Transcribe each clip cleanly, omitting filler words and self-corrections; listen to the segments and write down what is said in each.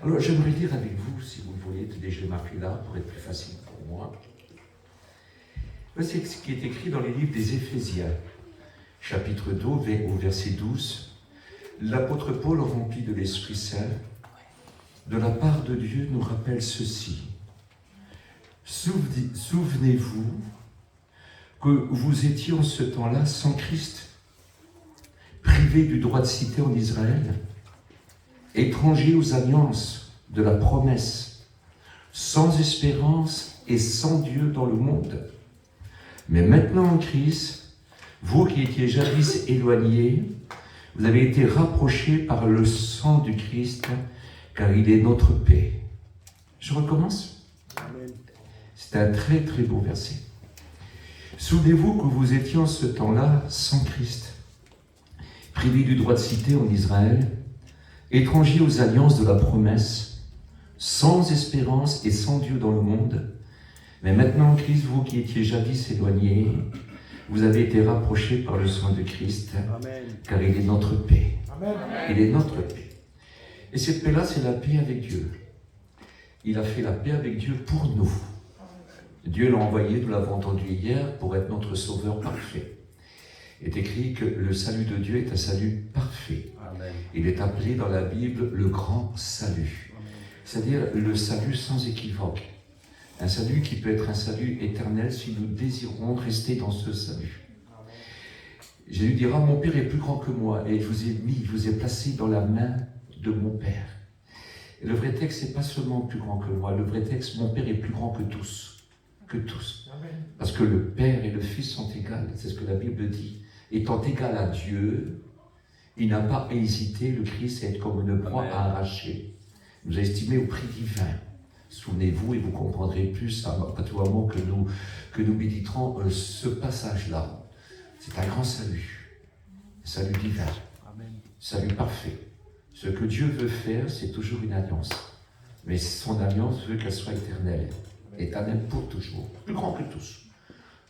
Alors, j'aimerais lire avec vous, si vous voulez, déjà ma fille là, pour être plus facile pour moi. C'est ce qui est écrit dans les livres des Éphésiens, chapitre 2, au verset 12. L'apôtre Paul, rempli de l'Esprit Saint, de la part de Dieu, nous rappelle ceci. Souvenez-vous que vous étiez en ce temps-là sans Christ, privés du droit de cité en Israël, étrangers aux alliances de la promesse, sans espérance et sans Dieu dans le monde. Mais maintenant en Christ, vous qui étiez jadis éloignés, vous avez été rapprochés par le sang du Christ, car il est notre paix. Je recommence. Amen. C'est un très très beau verset. Souvenez-vous que vous étiez en ce temps-là sans Christ, privés du droit de cité en Israël, étrangers aux alliances de la promesse, sans espérance et sans Dieu dans le monde. Mais maintenant en Christ, vous qui étiez jadis éloignés, vous avez été rapprochés par le sang de Christ, Amen. car il est notre paix. Amen. Il est notre paix. Et cette paix-là, c'est la paix avec Dieu. Il a fait la paix avec Dieu pour nous. Dieu l'a envoyé, nous l'avons entendu hier, pour être notre sauveur parfait. Il est écrit que le salut de Dieu est un salut parfait. Amen. Il est appelé dans la Bible le grand salut. C'est-à-dire le salut sans équivoque. Un salut qui peut être un salut éternel si nous désirons rester dans ce salut. Jésus dira, mon Père est plus grand que moi et je vous ai placé dans la main de mon Père. Et le vrai texte, c'est pas seulement plus grand que moi. Le vrai texte, mon Père est plus grand que tous. Que tous. Parce que le Père et le Fils sont égaux. C'est ce que la Bible dit. Étant égal à Dieu, il n'a pas hésité, le Christ, à être comme une proie à arracher. Il nous a estimés au prix divin. Souvenez-vous et vous comprendrez plus à tout moment que nous méditerons ce passage-là. C'est un grand salut. Un salut divin. Amen. Salut parfait. Ce que Dieu veut faire, c'est toujours une alliance. Mais son alliance veut qu'elle soit éternelle. Éternelle pour toujours. Plus grand que tous.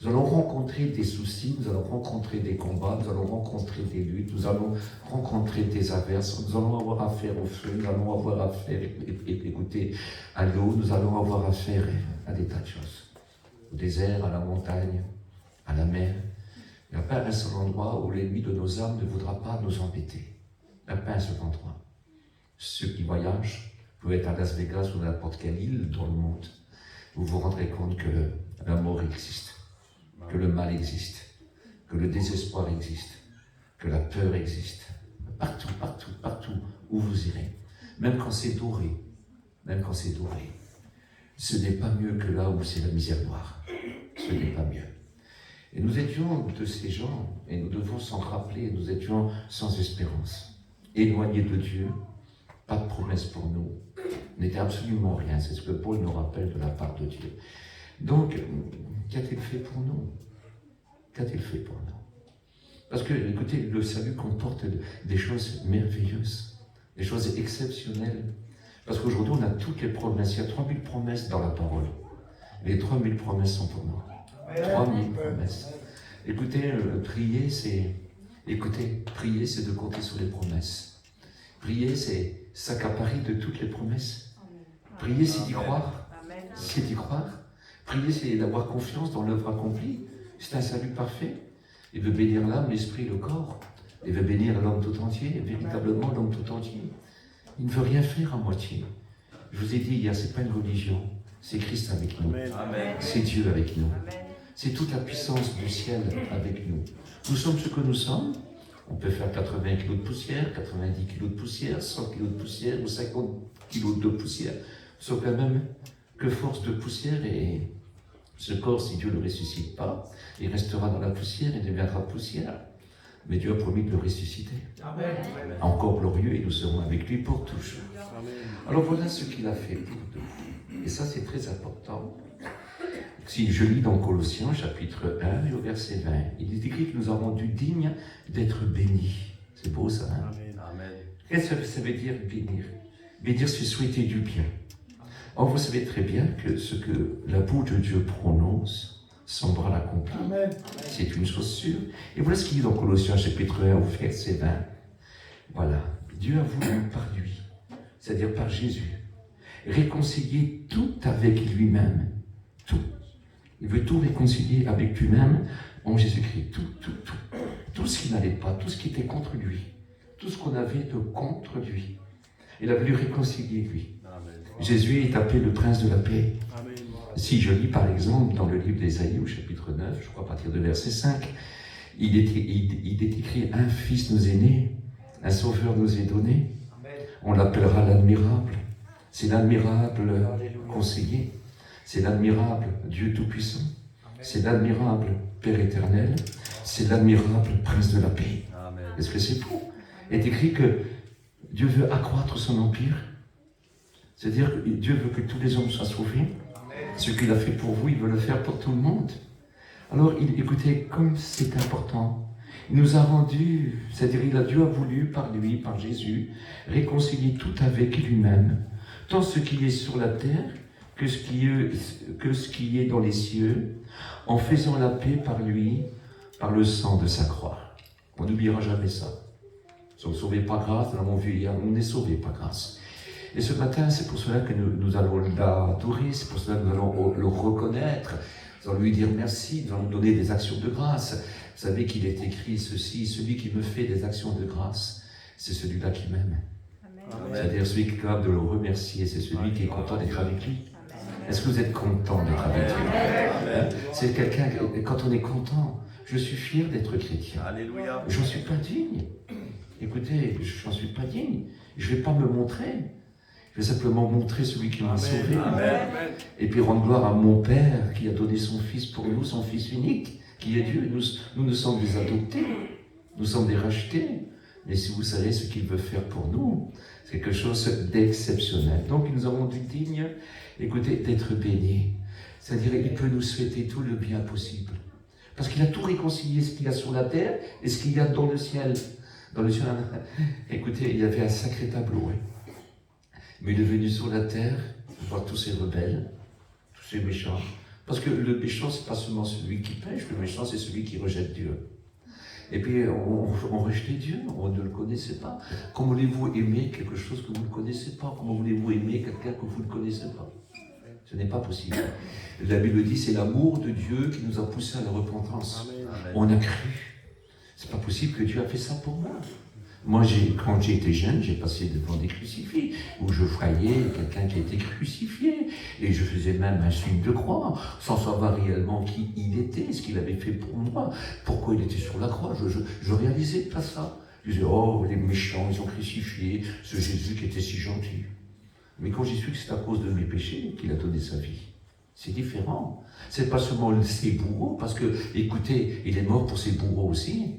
Nous allons rencontrer des soucis, nous allons rencontrer des combats, nous allons rencontrer des luttes, nous allons rencontrer des averses, nous allons avoir affaire au feu, nous allons avoir affaire, écoutez, à l'eau, nous allons avoir affaire à des tas de choses. Au désert, à la montagne, à la mer. Il n'y a pas un seul endroit où l'ennemi de nos âmes ne voudra pas nous embêter. Il n'y a pas un seul endroit. Ceux qui voyagent peuvent être à Las Vegas ou n'importe quelle île dans le monde. Vous vous rendrez compte que la mort existe. Que le mal existe, que le désespoir existe, que la peur existe. Partout, partout, partout où vous irez. Même quand c'est doré, ce n'est pas mieux que là où c'est la misère noire. Ce n'est pas mieux. Et nous étions de ces gens, et nous devons s'en rappeler, nous étions sans espérance, éloignés de Dieu, pas de promesse pour nous, n'était absolument rien. C'est ce que Paul nous rappelle de la part de Dieu. Donc, qu'a-t-il fait pour nous? Qu'a-t-il fait pour nous? Parce que, écoutez, le salut comporte des choses merveilleuses, des choses exceptionnelles. Parce qu'aujourd'hui, on a toutes les promesses. Il y a 3000 promesses dans la parole. Les 3000 promesses sont pour nous. 3000 promesses. Écoutez, prier, c'est de compter sur les promesses. Prier, c'est s'accaparer de toutes les promesses. Prier, c'est d'y croire. C'est d'y croire. Prier, c'est d'avoir confiance dans l'œuvre accomplie. C'est un salut parfait. Il veut bénir l'âme, l'esprit, le corps. Il veut bénir l'homme tout entier, véritablement l'homme tout entier. Il ne veut rien faire à moitié. Je vous ai dit hier, ce n'est pas une religion, c'est Christ avec nous. Amen. C'est Dieu avec nous. C'est toute la puissance du ciel avec nous. Nous sommes ce que nous sommes. On peut faire 80 kilos de poussière, 90 kilos de poussière, 100 kilos de poussière ou 50 kilos de poussière. Sauf quand même que force de poussière et ce corps, si Dieu ne le ressuscite pas, il restera dans la poussière et deviendra poussière. Mais Dieu a promis de le ressusciter. Amen. Encore glorieux et nous serons avec lui pour toujours. Amen. Alors voilà ce qu'il a fait pour nous. Et ça, c'est très important. Si je lis dans Colossiens, chapitre 1, et au verset 20, il est écrit que nous avons rendu dignes d'être bénis. C'est beau ça, hein? Amen. Qu'est-ce que ça veut dire bénir? Bénir, c'est souhaiter du bien. Or, vous savez très bien que ce que la bouche de Dieu prononce, son bras l'accomplit. Amen. C'est une chose sûre. Et voilà ce qu'il dit dans Colossiens, chapitre 1, au verset 20. Voilà. Dieu a voulu par lui, c'est-à-dire par Jésus, réconcilier tout avec lui-même. Tout. Il veut tout réconcilier avec lui-même en Jésus-Christ. Tout. Tout ce qui n'allait pas, tout ce qui était contre lui. Tout ce qu'on avait de contre lui. Il a voulu réconcilier lui. Amen. Jésus est appelé le prince de la paix. Amen. Si je lis par exemple dans le livre d'Ésaïe au chapitre 9, je crois à partir de verset 5, il est écrit: un fils nous est né, un sauveur nous est donné. Amen. On l'appellera l'admirable. C'est l'admirable conseiller. C'est l'admirable Dieu Tout-Puissant. Amen. C'est l'admirable Père éternel. C'est l'admirable prince de la paix. Amen. Est-ce que c'est fou? Il est écrit que Dieu veut accroître son empire. C'est-à-dire que Dieu veut que tous les hommes soient sauvés. Amen. Ce qu'il a fait pour vous, il veut le faire pour tout le monde. Alors, écoutez, comme c'est important, il nous a rendu, c'est-à-dire Dieu a voulu, par lui, par Jésus, réconcilier tout avec lui-même, tant ce qui est sur la terre que ce qui est dans les cieux, en faisant la paix par lui, par le sang de sa croix. On n'oubliera jamais ça. Nous sommes sauvés par grâce, nous l'avons vu hier, on est sauvés par grâce. Et ce matin, c'est pour cela que nous allons l'adorer, c'est pour cela que nous allons le reconnaître, nous allons lui dire merci, nous allons lui donner des actions de grâce. Vous savez qu'il est écrit ceci: celui qui me fait des actions de grâce, c'est celui-là qui m'aime. C'est-à-dire celui qui est capable de le remercier, c'est celui qui est content d'être avec lui. Est-ce que vous êtes content d'être avec lui? C'est quelqu'un, quand on est content, je suis fier d'être chrétien. Alléluia. Je n'en suis pas digne. Écoutez, je n'en suis pas digne. Je ne vais pas me montrer. Je vais simplement montrer celui qui m'a sauvé. Amen. Et puis rendre gloire à mon Père qui a donné son Fils pour nous, son Fils unique, qui est Dieu. Nous sommes des adoptés. Nous sommes des rachetés. Mais si vous savez ce qu'il veut faire pour nous, c'est quelque chose d'exceptionnel. Donc nous avons du digne, écoutez, d'être bénis. C'est-à-dire qu'il peut nous souhaiter tout le bien possible. Parce qu'il a tout réconcilié, ce qu'il y a sur la terre et ce qu'il y a dans le ciel. Dans le ciel, écoutez, il y avait un sacré tableau. Hein. Mais il est venu sur la terre, voir tous ces rebelles, tous ces méchants. Parce que le méchant, c'est pas seulement celui qui pêche, le méchant, c'est celui qui rejette Dieu. Et puis, on rejetait Dieu, on ne le connaissait pas. Comment voulez-vous aimer quelque chose que vous ne connaissez pas? Comment voulez-vous aimer quelqu'un que vous ne connaissez pas? Ce n'est pas possible. La Bible dit, c'est l'amour de Dieu qui nous a poussés à la repentance. Amen. On a cru. C'est pas possible que Dieu a fait ça pour moi. Moi, quand j'étais jeune, j'ai passé devant des crucifix, où je voyais quelqu'un qui était crucifié, et je faisais même un signe de croix, sans savoir réellement qui il était, ce qu'il avait fait pour moi, pourquoi il était sur la croix. Je réalisais pas ça. Je disais, oh, les méchants, ils ont crucifié ce Jésus qui était si gentil. Mais quand j'ai su que c'est à cause de mes péchés qu'il a donné sa vie, c'est différent. C'est pas seulement ses bourreaux, parce que, écoutez, il est mort pour ses bourreaux aussi.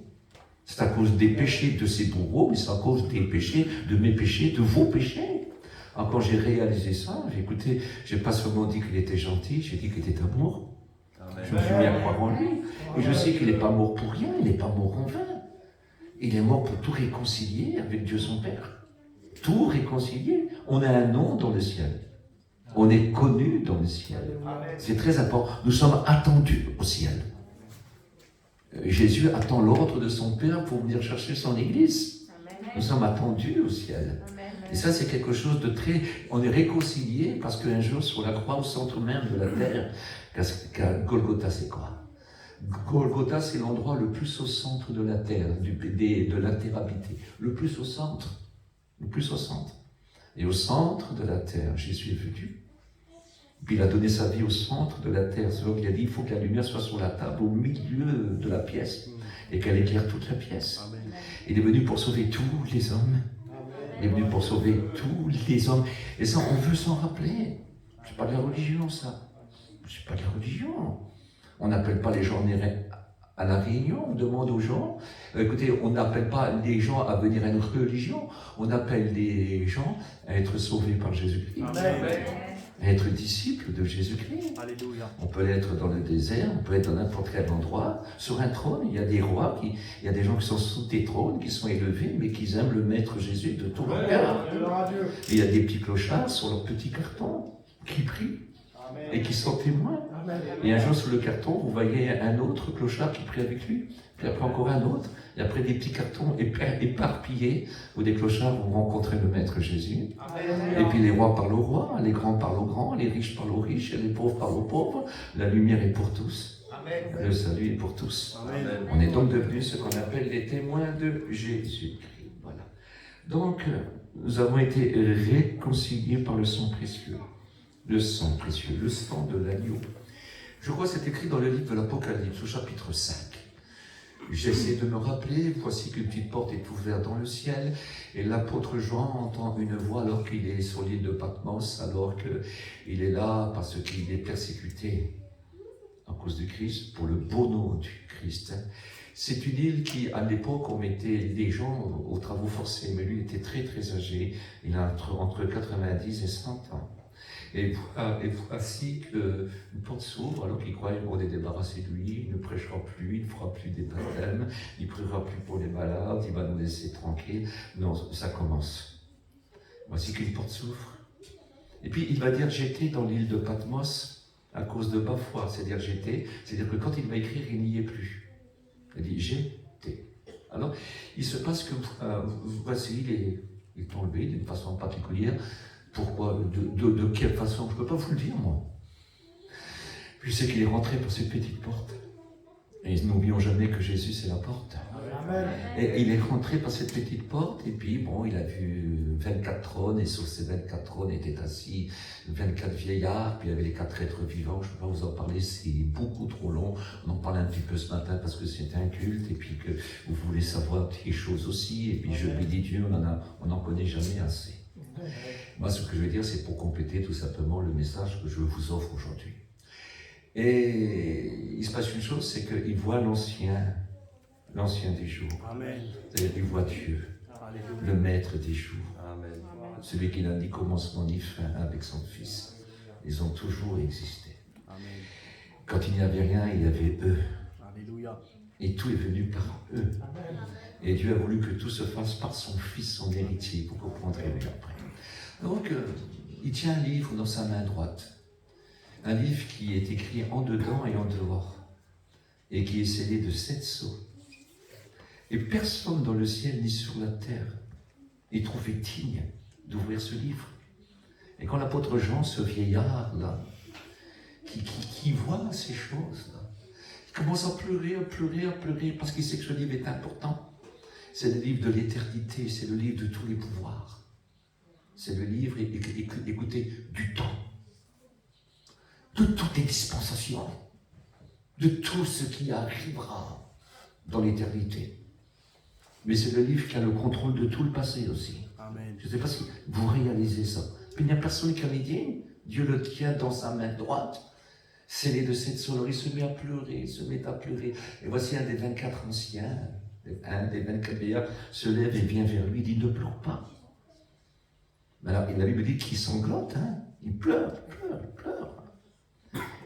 C'est à cause des péchés de ses bourreaux, mais c'est à cause des péchés, de mes péchés, de vos péchés. Alors quand j'ai réalisé ça, écoutez, j'ai pas seulement dit qu'il était gentil, j'ai dit qu'il était amour. Amen. Je me suis mis à croire en lui. Et je sais qu'il n'est pas mort pour rien, il n'est pas mort en vain. Il est mort pour tout réconcilier avec Dieu son Père. Tout réconcilier. On a un nom dans le ciel. On est connu dans le ciel. C'est très important. Nous sommes attendus au ciel. Jésus attend l'ordre de son Père pour venir chercher son Église. Amen. Nous sommes attendus au ciel. Amen. Et ça, c'est quelque chose de très... On est réconciliés parce qu'un jour, sur la croix, au centre même de la terre, Golgotha, c'est quoi? Golgotha, c'est l'endroit le plus au centre de la terre, de la terre habitée. Le plus au centre. Le plus au centre. Et au centre de la terre, Jésus est venu. Puis il a donné sa vie au centre de la terre. C'est donc il a dit, il faut que la lumière soit sur la table, au milieu de la pièce, et qu'elle éclaire toute la pièce. Amen. Il est venu pour sauver tous les hommes. Il est venu pour sauver tous les hommes. Et ça, on veut s'en rappeler. C'est pas de la religion, ça. C'est pas de la religion. On n'appelle pas les gens à la réunion, on demande aux gens. Écoutez, on n'appelle pas les gens à venir à une religion, on appelle les gens à être sauvés par Jésus-Christ. Amen. À être disciples de Jésus-Christ. Alléluia. On peut l'être dans le désert, on peut être dans n'importe quel endroit. Sur un trône, il y a des rois, il y a des gens qui sont sous des trônes, qui sont élevés, mais qui aiment le Maître Jésus de tout leur cœur. Il y a des petits clochards sur leur petit carton qui prient. et qui sont témoins. Et un jour, sur le carton, vous voyez un autre clochard qui prie avec lui, puis après encore un autre, et après des petits cartons éparpillés, où des clochards vont rencontrer le Maître Jésus. Et puis les rois parlent aux rois, les grands parlent aux grands, les riches parlent aux riches, et les pauvres parlent aux pauvres. La lumière est pour tous. Le salut est pour tous. On est donc devenus ce qu'on appelle les témoins de Jésus-Christ. Voilà. Donc, nous avons été réconciliés par le sang précieux. Le sang précieux, le sang de l'agneau. Je crois que c'est écrit dans le livre de l'Apocalypse, au chapitre 5. J'essaie de me rappeler, voici qu'une petite porte est ouverte dans le ciel, et l'apôtre Jean entend une voix alors qu'il est sur l'île de Patmos, alors qu'il est là parce qu'il est persécuté à cause du Christ, pour le beau nom du Christ. C'est une île qui, à l'époque, on mettait des gens aux travaux forcés, mais lui était très très âgé, il a entre 90 et 100 ans. Et voici qu'une porte s'ouvre, alors qu'il croyait qu'on est débarrassé de lui, il ne prêchera plus, il ne fera plus des baptêmes, il ne priera plus pour les malades, il va nous laisser tranquilles. Non, ça commence. Voici qu'une porte s'ouvre. Et puis il va dire, j'étais dans l'île de Patmos à cause de ma foi, c'est-à-dire que quand il va écrire, il n'y est plus. Il dit, j'étais. Alors, il se passe que, voici, il est tombé d'une façon particulière. Pourquoi? De quelle façon? Je ne peux pas vous le dire, moi. Je sais qu'il est rentré par cette petite porte. Et n'oublions jamais que Jésus, c'est la porte. Amen. Et il est rentré par cette petite porte, et puis, bon, il a vu 24 trônes, et sur ces 24 trônes étaient assis 24 vieillards, puis il y avait les 4 êtres vivants. Je ne peux pas vous en parler, c'est beaucoup trop long. On en parle un petit peu ce matin parce que c'est un culte, et puis que vous voulez savoir des choses aussi, et puis je lui dis Dieu, on n'en connaît jamais assez. Moi, ce que je veux dire, c'est pour compléter tout simplement le message que je vous offre aujourd'hui. Et il se passe une chose, c'est qu'il voit l'ancien des jours. Amen. C'est-à-dire qu'il voit Dieu, le maître des jours. Amen. Celui qui n'a ni commencement ni fin avec son Fils. Ils ont toujours existé. Amen. Quand il n'y avait rien, il y avait eux. Alléluia. Et tout est venu par eux. Amen. Et Dieu a voulu que tout se fasse par son Fils, son héritier. Vous comprendrez mieux après. Donc, il tient un livre dans sa main droite. Un livre qui est écrit en dedans et en dehors. Et qui est scellé de 7 sceaux. Et personne dans le ciel ni sur la terre n'est trouvé digne d'ouvrir ce livre. Et quand l'apôtre Jean, ce vieillard-là, qui voit ces choses-là, il commence à pleurer, parce qu'il sait que ce livre est important. C'est le livre de l'éternité, c'est le livre de tous les pouvoirs. C'est le livre, écoutez, du temps, de toutes les dispensations, de tout ce qui arrivera dans l'éternité. Mais c'est le livre qui a le contrôle de tout le passé aussi. Amen. Je ne sais pas si vous réalisez ça. Puis il n'y a personne qui en est digne. Dieu le tient dans sa main droite, scellé de 7 sceaux. Alors il se met à pleurer, Et voici un des 24 anciens, un des 24 vieillards, se lève et vient vers lui, il dit, ne pleure pas. Alors, la Bible dit qu'il sanglote, il pleure.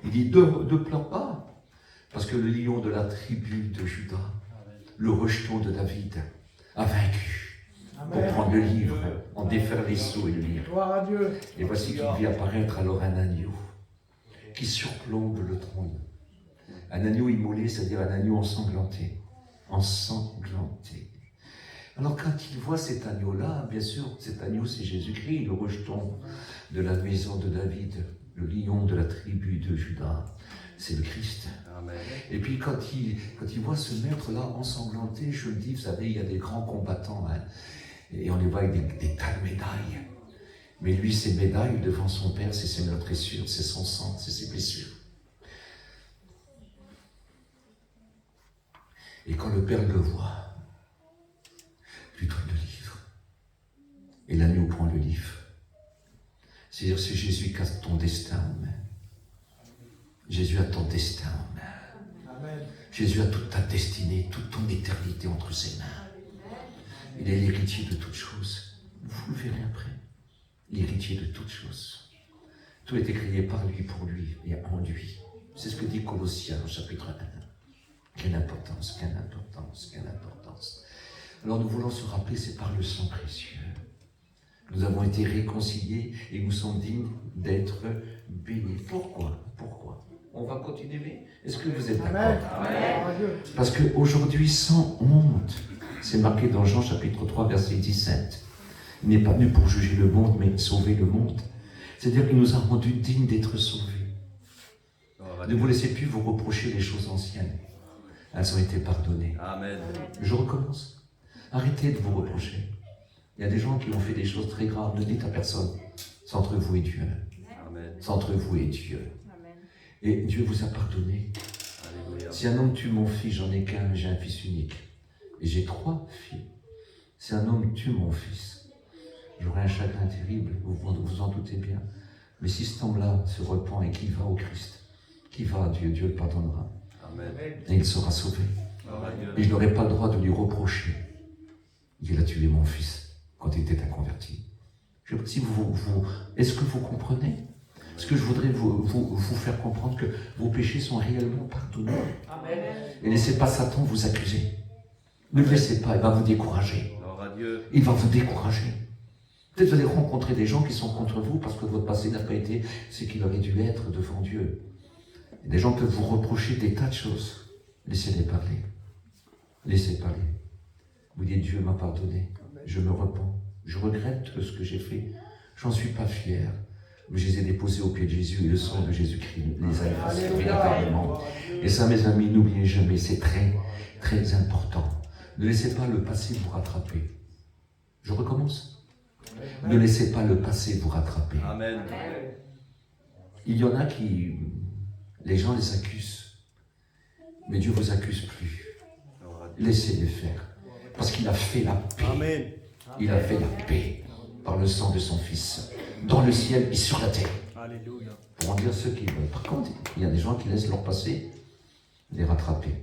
Il dit, ne pleure pas, parce que le lion de la tribu de Juda, le rejeton de David, a vaincu. Amen. Pour prendre le livre, en défaire les sceaux et le lire. Gloire à Dieu. Et voici qu'il vit apparaître alors un agneau qui surplombe le trône. Un agneau immolé, c'est-à-dire un agneau ensanglanté. Alors quand il voit cet agneau-là, bien sûr, cet agneau c'est Jésus-Christ, le rejeton de la maison de David, le lion de la tribu de Juda, c'est le Christ. Amen. Et puis quand il voit ce maître-là ensanglanté, je le dis, vous savez, il y a des grands combattants, et on les voit avec des tas de médailles. Mais lui, ses médailles devant son Père, c'est ses meurtrissures, c'est son sang, c'est ses blessures. Et quand le Père le voit, lui donne le livre. Et l'agneau prend le livre. C'est-à-dire, c'est Jésus qui a ton destin en main. Jésus a ton destin en main. Amen. Jésus a toute ta destinée, toute ton éternité entre ses mains. Il est l'héritier de toutes choses. Vous le verrez après. L'héritier de toutes choses. Tout est créé par lui, pour lui et en lui. C'est ce que dit Colossiens au chapitre 1. Quelle importance. Alors nous voulons se rappeler, c'est par le sang précieux Nous avons été réconciliés et nous sommes dignes d'être bénis. Pourquoi? On va continuer. Est-ce que vous êtes d'accord? Parce qu'aujourd'hui, sans honte, c'est marqué dans Jean chapitre 3, verset 17. Il n'est pas venu pour juger le monde, mais sauver le monde. C'est-à-dire qu'il nous a rendus dignes d'être sauvés. Ne vous laissez plus vous reprocher les choses anciennes. Elles ont été pardonnées. Amen. Je recommence. Arrêtez de vous reprocher. Il y a des gens qui ont fait des choses très graves. Ne dites à personne. C'est entre vous et Dieu. Amen. C'est entre vous et Dieu. Amen. Et Dieu vous a pardonné. Alléluia. Si un homme tue mon fils, j'en ai qu'un, j'ai un fils unique. Et j'ai 3 filles. Si un homme tue mon fils, j'aurai un chagrin terrible, vous en doutez bien. Mais si cet homme-là se repent et qu'il va au Christ, qu'il va à Dieu, Dieu le pardonnera. Amen. Et il sera sauvé. Amen. Et je n'aurai pas le droit de lui reprocher qu'il a tué mon fils quand il était inconverti. Si est-ce que vous comprenez? Est-ce que je voudrais vous faire comprendre que vos péchés sont réellement pardonnés? Amen. Et laissez pas Satan vous accuser. Ne le laissez pas, il va vous décourager. Il va vous décourager. Peut-être vous allez rencontrer des gens qui sont contre vous parce que votre passé n'a pas été ce qu'il aurait dû être devant Dieu. Et des gens peuvent vous reprocher des tas de choses. Laissez-les parler. Laissez parler. Vous dites, Dieu m'a pardonné. Je me repens. Je regrette ce que j'ai fait. J'en suis pas fier. Mais je les ai déposés au pied de Jésus et le sang de Jésus-Christ les a effacés véritablement. Et ça, mes amis, n'oubliez jamais, c'est très, très important. Ne laissez pas le passé vous rattraper. Je recommence. Ne laissez pas le passé vous rattraper. Amen. Il y en a qui, les gens les accusent. Mais Dieu ne vous accuse plus. Laissez-les faire. Parce qu'il a fait la paix. Amen. Il a fait la paix par le sang de son Fils. Dans le ciel et sur la terre. Alléluia. Pour en dire ce qu'ils veulent. Par contre, il y a des gens qui laissent leur passé les rattraper.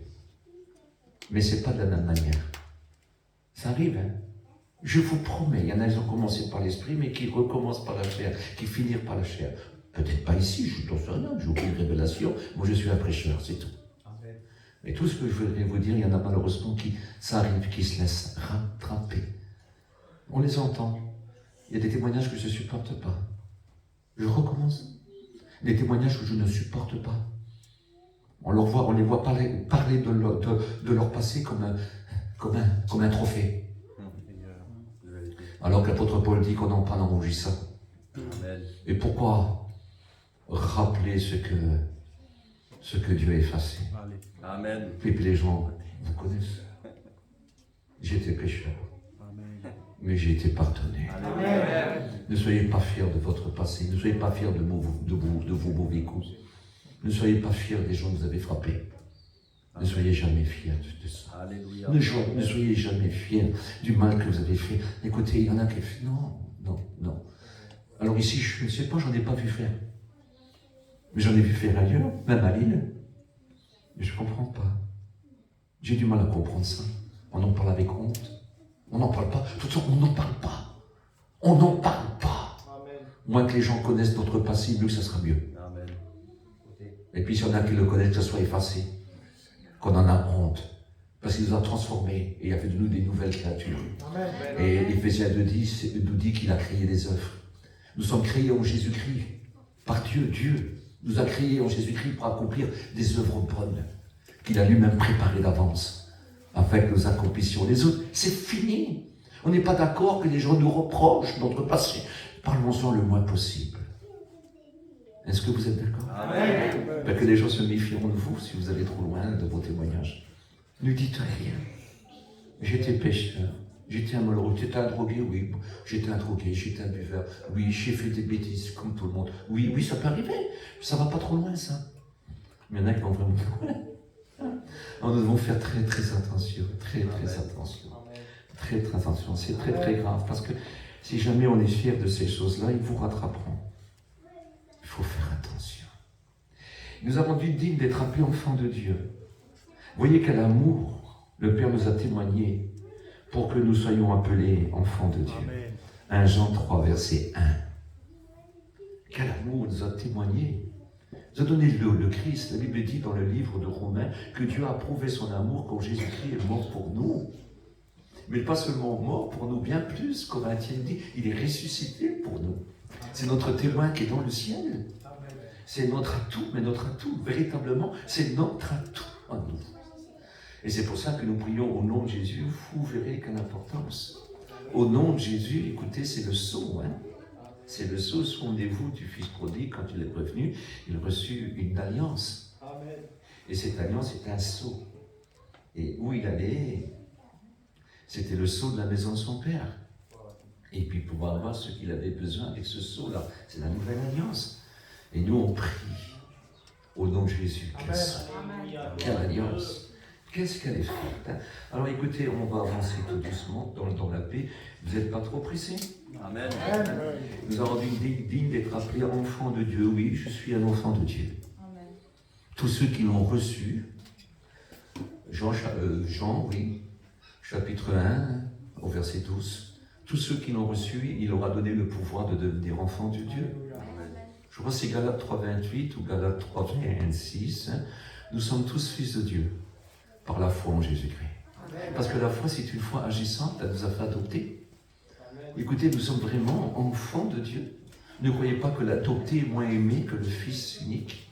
Mais ce n'est pas de la même manière. Ça arrive, hein. Je vous promets, il y en a qui ont commencé par l'esprit, mais qui recommencent par la chair, qui finissent par la chair. Peut-être pas ici, je n'en sais rien, j'ai aucune révélation. Moi, je suis un prêcheur, c'est tout. Amen. Et tout ce que je voudrais vous dire, il y en a malheureusement qui, ça arrive, qui se laissent rattraper. On les entend. Il y a des témoignages que je ne supporte pas. Je recommence. Des témoignages que je ne supporte pas. On les voit parler de leur passé comme un trophée. Alors que l'apôtre Paul dit qu'on en parle en rougissant. Amen. Et pourquoi rappeler ce que Dieu a effacé? Amen. Et puis les gens vous connaissent. J'étais pécheur. Amen. Mais j'ai été pardonné. Amen. Ne soyez pas fiers de votre passé. Ne soyez pas fiers de vos mauvais coups. Ne soyez pas fiers des gens que vous avez frappés. Ne soyez jamais fiers de ça. Alléluia. Ne soyez jamais fiers du mal que vous avez fait. Écoutez, il y en a qui font non. Alors ici, je ne sais pas, j'en ai pas vu faire. Mais j'en ai vu faire ailleurs, même à Lille. Mais je ne comprends pas. J'ai du mal à comprendre ça. On en parle avec honte. On n'en parle pas. De toute façon, on n'en parle pas. On n'en parle pas. Amen. Moins que les gens connaissent notre passé, mieux que ça sera mieux. Amen. Et puis, s'il y en a qui le connaissent, que ça soit effacé. Qu'on en a honte, parce qu'il nous a transformés et il a fait de nous des nouvelles créatures. Amen. Et Éphésiens 2:10 nous dit qu'il a créé des œuvres. Nous sommes créés en Jésus-Christ, par Dieu. Dieu nous a créés en Jésus-Christ pour accomplir des œuvres bonnes, qu'il a lui-même préparées d'avance, afin que nous accomplissions les autres. C'est fini. On n'est pas d'accord que les gens nous reprochent notre passé. Parlons-en le moins possible. Est-ce que vous êtes d'accord? Amen. Que les gens se méfieront de vous si vous allez trop loin de vos témoignages. Ne dites rien. J'étais pécheur, j'étais un malheureux, j'étais un drogué, oui. J'étais un drogué, j'étais un buveur, oui. J'ai fait des bêtises comme tout le monde. Oui, ça peut arriver. Ça va pas trop loin, ça. Mais il y en a qui vont vraiment loin. Alors nous devons faire très, très attention. Très, très attention. Très, très attention. C'est très, très grave. Parce que si jamais on est fier de ces choses-là, ils vous rattraperont. Il faut faire attention. Nous avons dû dignes d'être appelés enfants de Dieu. Voyez quel amour le Père nous a témoigné pour que nous soyons appelés enfants de Dieu. Amen. 1 Jean 3, verset 1. Quel amour nous a témoigné. Nous a donné le Christ. La Bible dit dans le livre de Romains que Dieu a prouvé son amour quand Jésus-Christ est mort pour nous. Mais pas seulement mort pour nous, bien plus, Corinthiens dit, il est ressuscité pour nous. C'est notre témoin qui est dans le ciel. C'est notre atout, mais notre atout, véritablement, c'est notre atout en nous. Et c'est pour ça que nous prions au nom de Jésus, vous verrez quelle importance. Au nom de Jésus, écoutez, c'est le sceau, hein. C'est le sceau, souvenez-vous du fils prodigue, quand il est revenu, il reçut une alliance. Et cette alliance est un sceau. Et où il allait, c'était le sceau de la maison de son père. Et puis pouvoir avoir ce qu'il avait besoin avec ce sceau-là. C'est la nouvelle alliance. Et nous, on prie au nom de Jésus. Quelle alliance! Qu'est-ce qu'elle est forte, hein? Alors écoutez, on va avancer tout doucement dans la paix. Vous n'êtes pas trop pressés? Amen. Nous avons dit digne d'être appelés enfants de Dieu. Oui, je suis un enfant de Dieu. Amen. Tous ceux qui l'ont reçu, Jean, oui, chapitre 1, au verset 12. Tous ceux qui l'ont reçu, il leur a donné le pouvoir de devenir enfants de Dieu. Je crois que c'est Galates 3,28 ou Galates 3,26. Nous sommes tous fils de Dieu par la foi en Jésus-Christ. Parce que la foi, c'est une foi agissante, elle nous a fait adopter. Écoutez, nous sommes vraiment enfants de Dieu. Ne croyez pas que l'adopté est moins aimé que le Fils unique.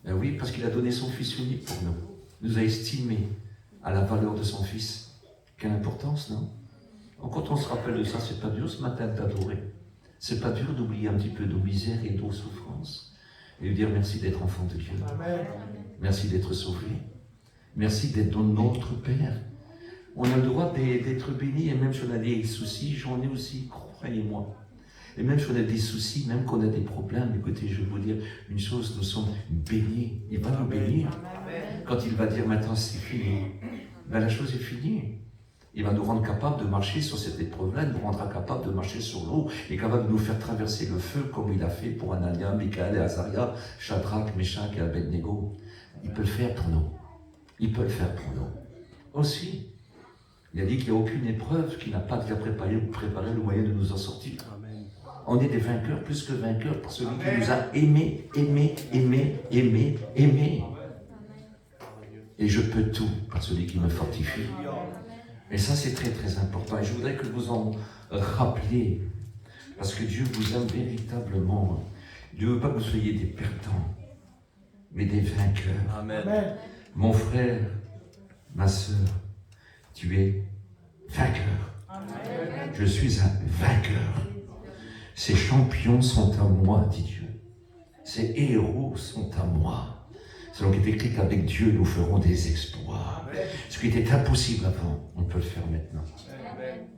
Ben oui, parce qu'il a donné son Fils unique pour nous. Il nous a estimés à la valeur de son Fils. Quelle importance, non? Quand on se rappelle de ça, c'est pas dur ce matin d'adorer. C'est pas dur d'oublier un petit peu de misère et de souffrance. Et de dire merci d'être enfant de Dieu. Amen. Merci d'être sauvé. Merci d'être dans notre Père. On a le droit d'être béni, et même si on a des soucis, j'en ai aussi, croyez-moi. Et même si on a des soucis, même qu'on a des problèmes, écoutez, je vais vous dire une chose, nous sommes bénis. Il va nous bénir. Quand il va dire maintenant c'est fini, ben la chose est finie. Il va nous rendre capables de marcher sur cette épreuve-là, il nous rendra capables de marcher sur l'eau, et capable de nous faire traverser le feu comme il a fait pour Anania, Michaël et Azaria, Shadrach, Meshach et Abednego. Il peut le faire pour nous. Il peut le faire pour nous. Aussi, il a dit qu'il n'y a aucune épreuve qui n'a pas déjà préparé le moyen de nous en sortir. Amen. On est des vainqueurs, plus que vainqueurs, par celui qui nous a aimés. Et je peux tout par celui qui me fortifie. Et ça, c'est très très important. Et je voudrais que vous en rappeliez, parce que Dieu vous aime véritablement. Dieu ne veut pas que vous soyez des perdants, mais des vainqueurs. Amen. Amen. Mon frère, ma sœur, tu es vainqueur. Je suis un vainqueur. Ces champions sont à moi, dit Dieu. Ces héros sont à moi. Selon qu'il est écrit qu'avec Dieu, nous ferons des exploits. Ce qui était impossible avant, on peut le faire maintenant.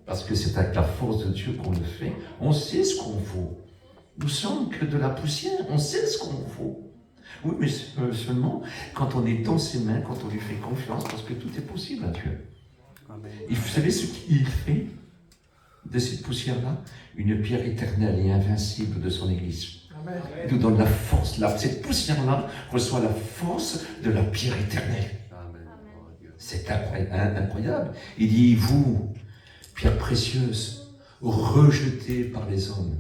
Parce que c'est avec la force de Dieu qu'on le fait. On sait ce qu'on vaut. Nous sommes que de la poussière, on sait ce qu'on vaut. Oui, mais seulement quand on est dans ses mains, quand on lui fait confiance, parce que tout est possible à Dieu. Amen. Et vous savez ce qu'il fait de cette poussière-là? Une pierre éternelle et invincible de son Église. Amen. Il nous donne la force. Cette poussière-là reçoit la force de la pierre éternelle. Amen. C'est incroyable. Il dit, vous, pierre précieuse, rejetée par les hommes,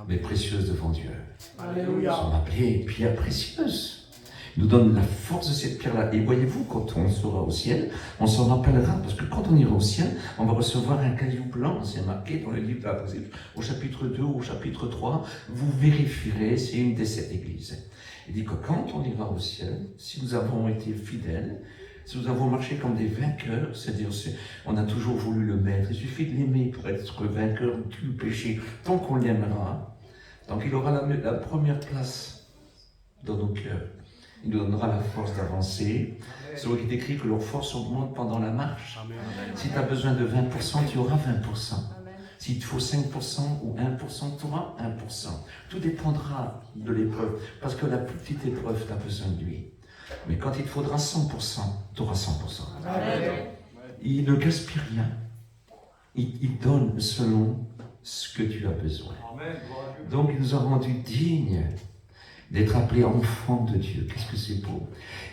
mais précieuse devant Dieu. Nous Alléluia. sommes appelés pierre précieuse. Il nous donne la force de cette pierre-là. Et voyez-vous, quand on sera au ciel, on s'en rappellera, parce que quand on ira au ciel, on va recevoir un caillou blanc, c'est marqué dans le livre de l'Apocalypse, au chapitre 2 ou au chapitre 3, vous vérifierez, c'est une des 7 églises. Il dit que quand on ira au ciel, si nous avons été fidèles, si nous avons marché comme des vainqueurs, c'est-à-dire on a toujours voulu le maître, il suffit de l'aimer pour être vainqueur du péché, tant qu'on l'aimera. Donc il aura la première place dans nos cœurs. Il nous donnera la force d'avancer. C'est vrai qu'il est écrit que leur force augmente pendant la marche. Amen. Si tu as besoin de 20%, tu auras 20%. S'il te faut 5% ou 1%, tu auras 1%. Tout dépendra de l'épreuve. Parce que la plus petite épreuve, tu as besoin de lui. Mais quand il te faudra 100%, tu auras 100%. Amen. Il ne gaspille rien. Il donne selon ce que tu as besoin. Donc il nous a rendus dignes d'être appelés enfants de Dieu. Qu'est-ce que c'est beau.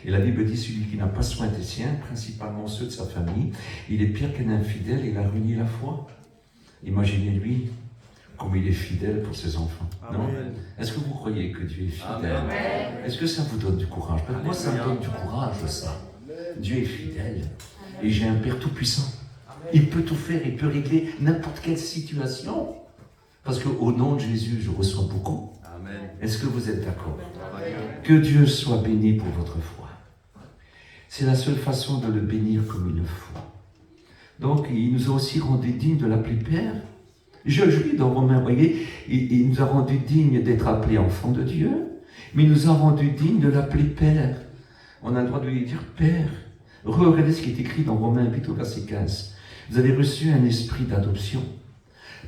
Et la Bible dit, celui qui n'a pas soin des siens, principalement ceux de sa famille, il est pire qu'un infidèle, il a ruiné la foi. Imaginez-lui comme il est fidèle pour ses enfants. Non? Amen. Est-ce que vous croyez que Dieu est fidèle? Amen. Est-ce que ça vous donne du courage? Moi, ça me donne du courage, ça. Dieu est fidèle. Et j'ai un Père tout-puissant. Il peut tout faire, il peut régler n'importe quelle situation. Parce qu'au nom de Jésus, je reçois beaucoup. Amen. Est-ce que vous êtes d'accord? Que Dieu soit béni pour votre foi. C'est la seule façon de le bénir comme il le faut. Donc, il nous a aussi rendus dignes de l'appeler Père. Je lis dans Romains, vous voyez, il nous a rendus dignes d'être appelés enfants de Dieu, mais il nous a rendus dignes de l'appeler Père. On a le droit de lui dire Père. Regardez ce qui est écrit dans Romains 8 au verset 15. Vous avez reçu un esprit d'adoption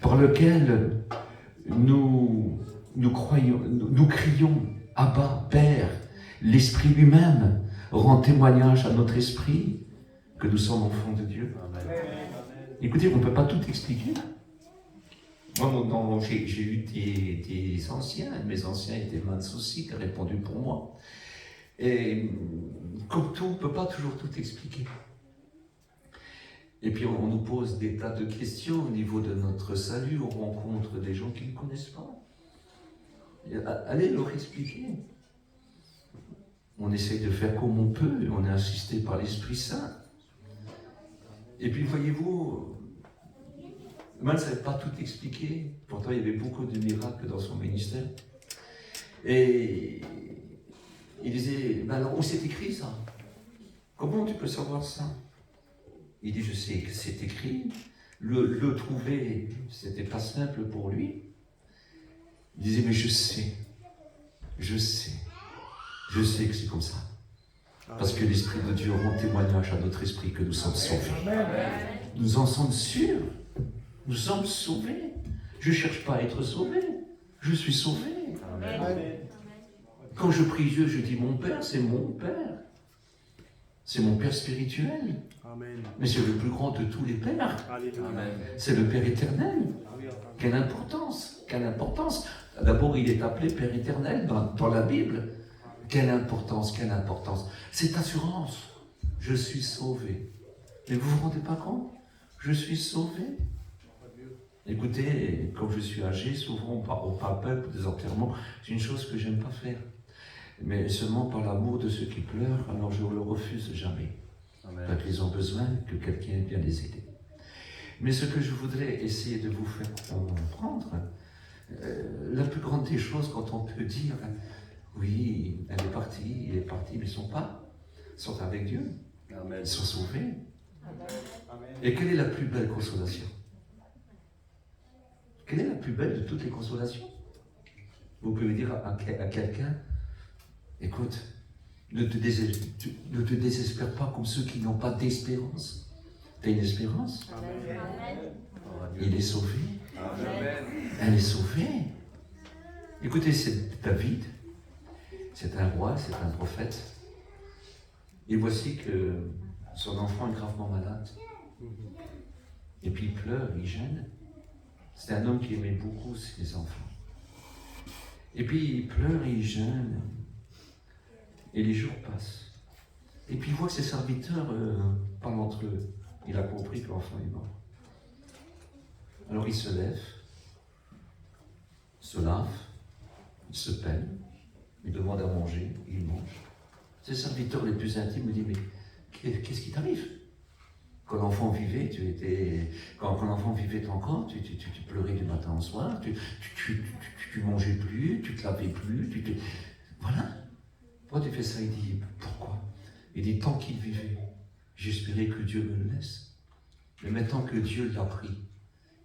par lequel nous crions Abba, Père. L'Esprit lui-même rend témoignage à notre esprit que nous sommes enfants de Dieu. Amen. Écoutez, on ne peut pas tout expliquer. Moi, j'ai eu des anciens, mes anciens étaient minces aussi, qui ont répondu pour moi. Et comme tout, on ne peut pas toujours tout expliquer. Et puis on nous pose des tas de questions au niveau de notre salut, on rencontre des gens qui ne connaissent pas. Et allez leur expliquer. On essaye de faire comme on peut, et on est assisté par l'Esprit Saint. Et puis voyez-vous, moi ne savait pas tout expliquer, pourtant il y avait beaucoup de miracles dans son ministère. Et il disait, ben alors où c'est écrit ça? Comment tu peux savoir ça? Il dit, je sais que c'est écrit. Le trouver, c'était pas simple pour lui. Il disait, mais je sais que c'est comme ça. Parce que l'Esprit de Dieu rend témoignage à notre esprit que nous sommes sauvés. Nous en sommes sûrs. Nous sommes sauvés. Je ne cherche pas à être sauvé. Je suis sauvé. Amen. Quand je prie Dieu, je dis mon Père, c'est mon Père. C'est mon Père spirituel. Amen. Mais c'est le plus grand de tous les pères. Amen. C'est le Père éternel. Quelle importance. Quelle importance. D'abord, il est appelé Père éternel dans la Bible. Quelle importance, quelle importance. Cette assurance, je suis sauvé. Mais vous ne vous rendez pas compte? Je suis sauvé. Écoutez, comme je suis âgé, souvent on parle des enterrements, c'est une chose que j'aime pas faire. Mais seulement par l'amour de ceux qui pleurent, alors je ne le refuse jamais. Parce qu'ils ont besoin que quelqu'un vienne les aider. Mais ce que je voudrais essayer de vous faire comprendre, la plus grande des choses quand on peut dire, oui, elle est partie, il est parti, mais ils sont avec Dieu. Amen. Ils sont sauvés. Amen. Et quelle est la plus belle consolation? Quelle est la plus belle de toutes les consolations? Vous pouvez dire à quelqu'un, écoute, ne te désespère pas comme ceux qui n'ont pas d'espérance. Tu as une espérance? Amen. Il est sauvé. Amen. Elle est sauvée. Écoutez, c'est David. C'est un roi, c'est un prophète. Et voici que son enfant est gravement malade. Et puis il pleure, il gêne. C'est un homme qui aimait beaucoup ses enfants. Et puis il pleure et il gêne. Et les jours passent. Et puis il voit que ses serviteurs parlent entre eux. Il a compris que l'enfant est mort. Alors il se lève, se lave, il se peine, il demande à manger, il mange. Ses serviteurs les plus intimes me disent, mais qu'est-ce qui t'arrive? Quand l'enfant vivait, quand l'enfant vivait encore, tu pleurais du matin au soir, tu mangeais plus, tu te lavais plus, voilà. Pourquoi tu fais ça? Il dit, pourquoi? Il dit, tant qu'il vivait, j'espérais que Dieu me le laisse. Mais maintenant que Dieu l'a pris,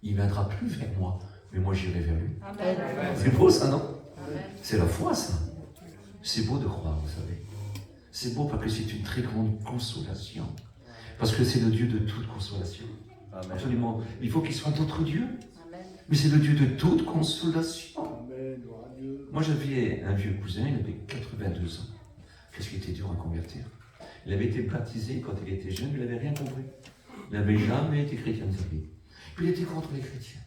il ne viendra plus vers moi, mais moi j'irai vers lui. Amen. C'est beau ça, non? Amen. C'est la foi ça. C'est beau de croire, vous savez. C'est beau parce que c'est une très grande consolation. Parce que c'est le Dieu de toute consolation. Amen. Absolument. Il faut qu'il soit notre Dieu. Amen. Mais c'est le Dieu de toute consolation. Amen. Moi j'avais un vieux cousin, il avait 82 ans. Qu'est-ce qui était dur à convertir? Il avait été baptisé quand il était jeune, il n'avait rien compris. Il n'avait jamais été chrétien de sa vie. Puis il était contre les chrétiens.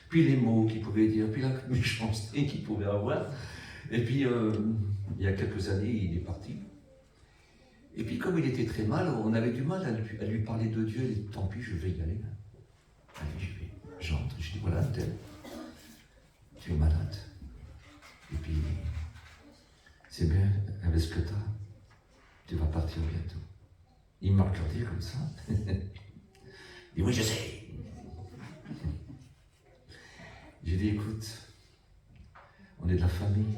Puis les mots qu'il pouvait dire, puis la méchanceté qu'il pouvait avoir. Et puis, il y a quelques années, il est parti. Et puis, comme il était très mal, on avait du mal à lui parler de Dieu. Il dit, tant pis, je vais y aller. Allez, j'y vais. J'entre, je dis, voilà, tel, tu es malade. Et puis, c'est bien, avec ce que tu as, tu vas partir bientôt. Il m'a regardé comme ça. Il dit, oui, je sais. J'ai dit, écoute, on est de la famille.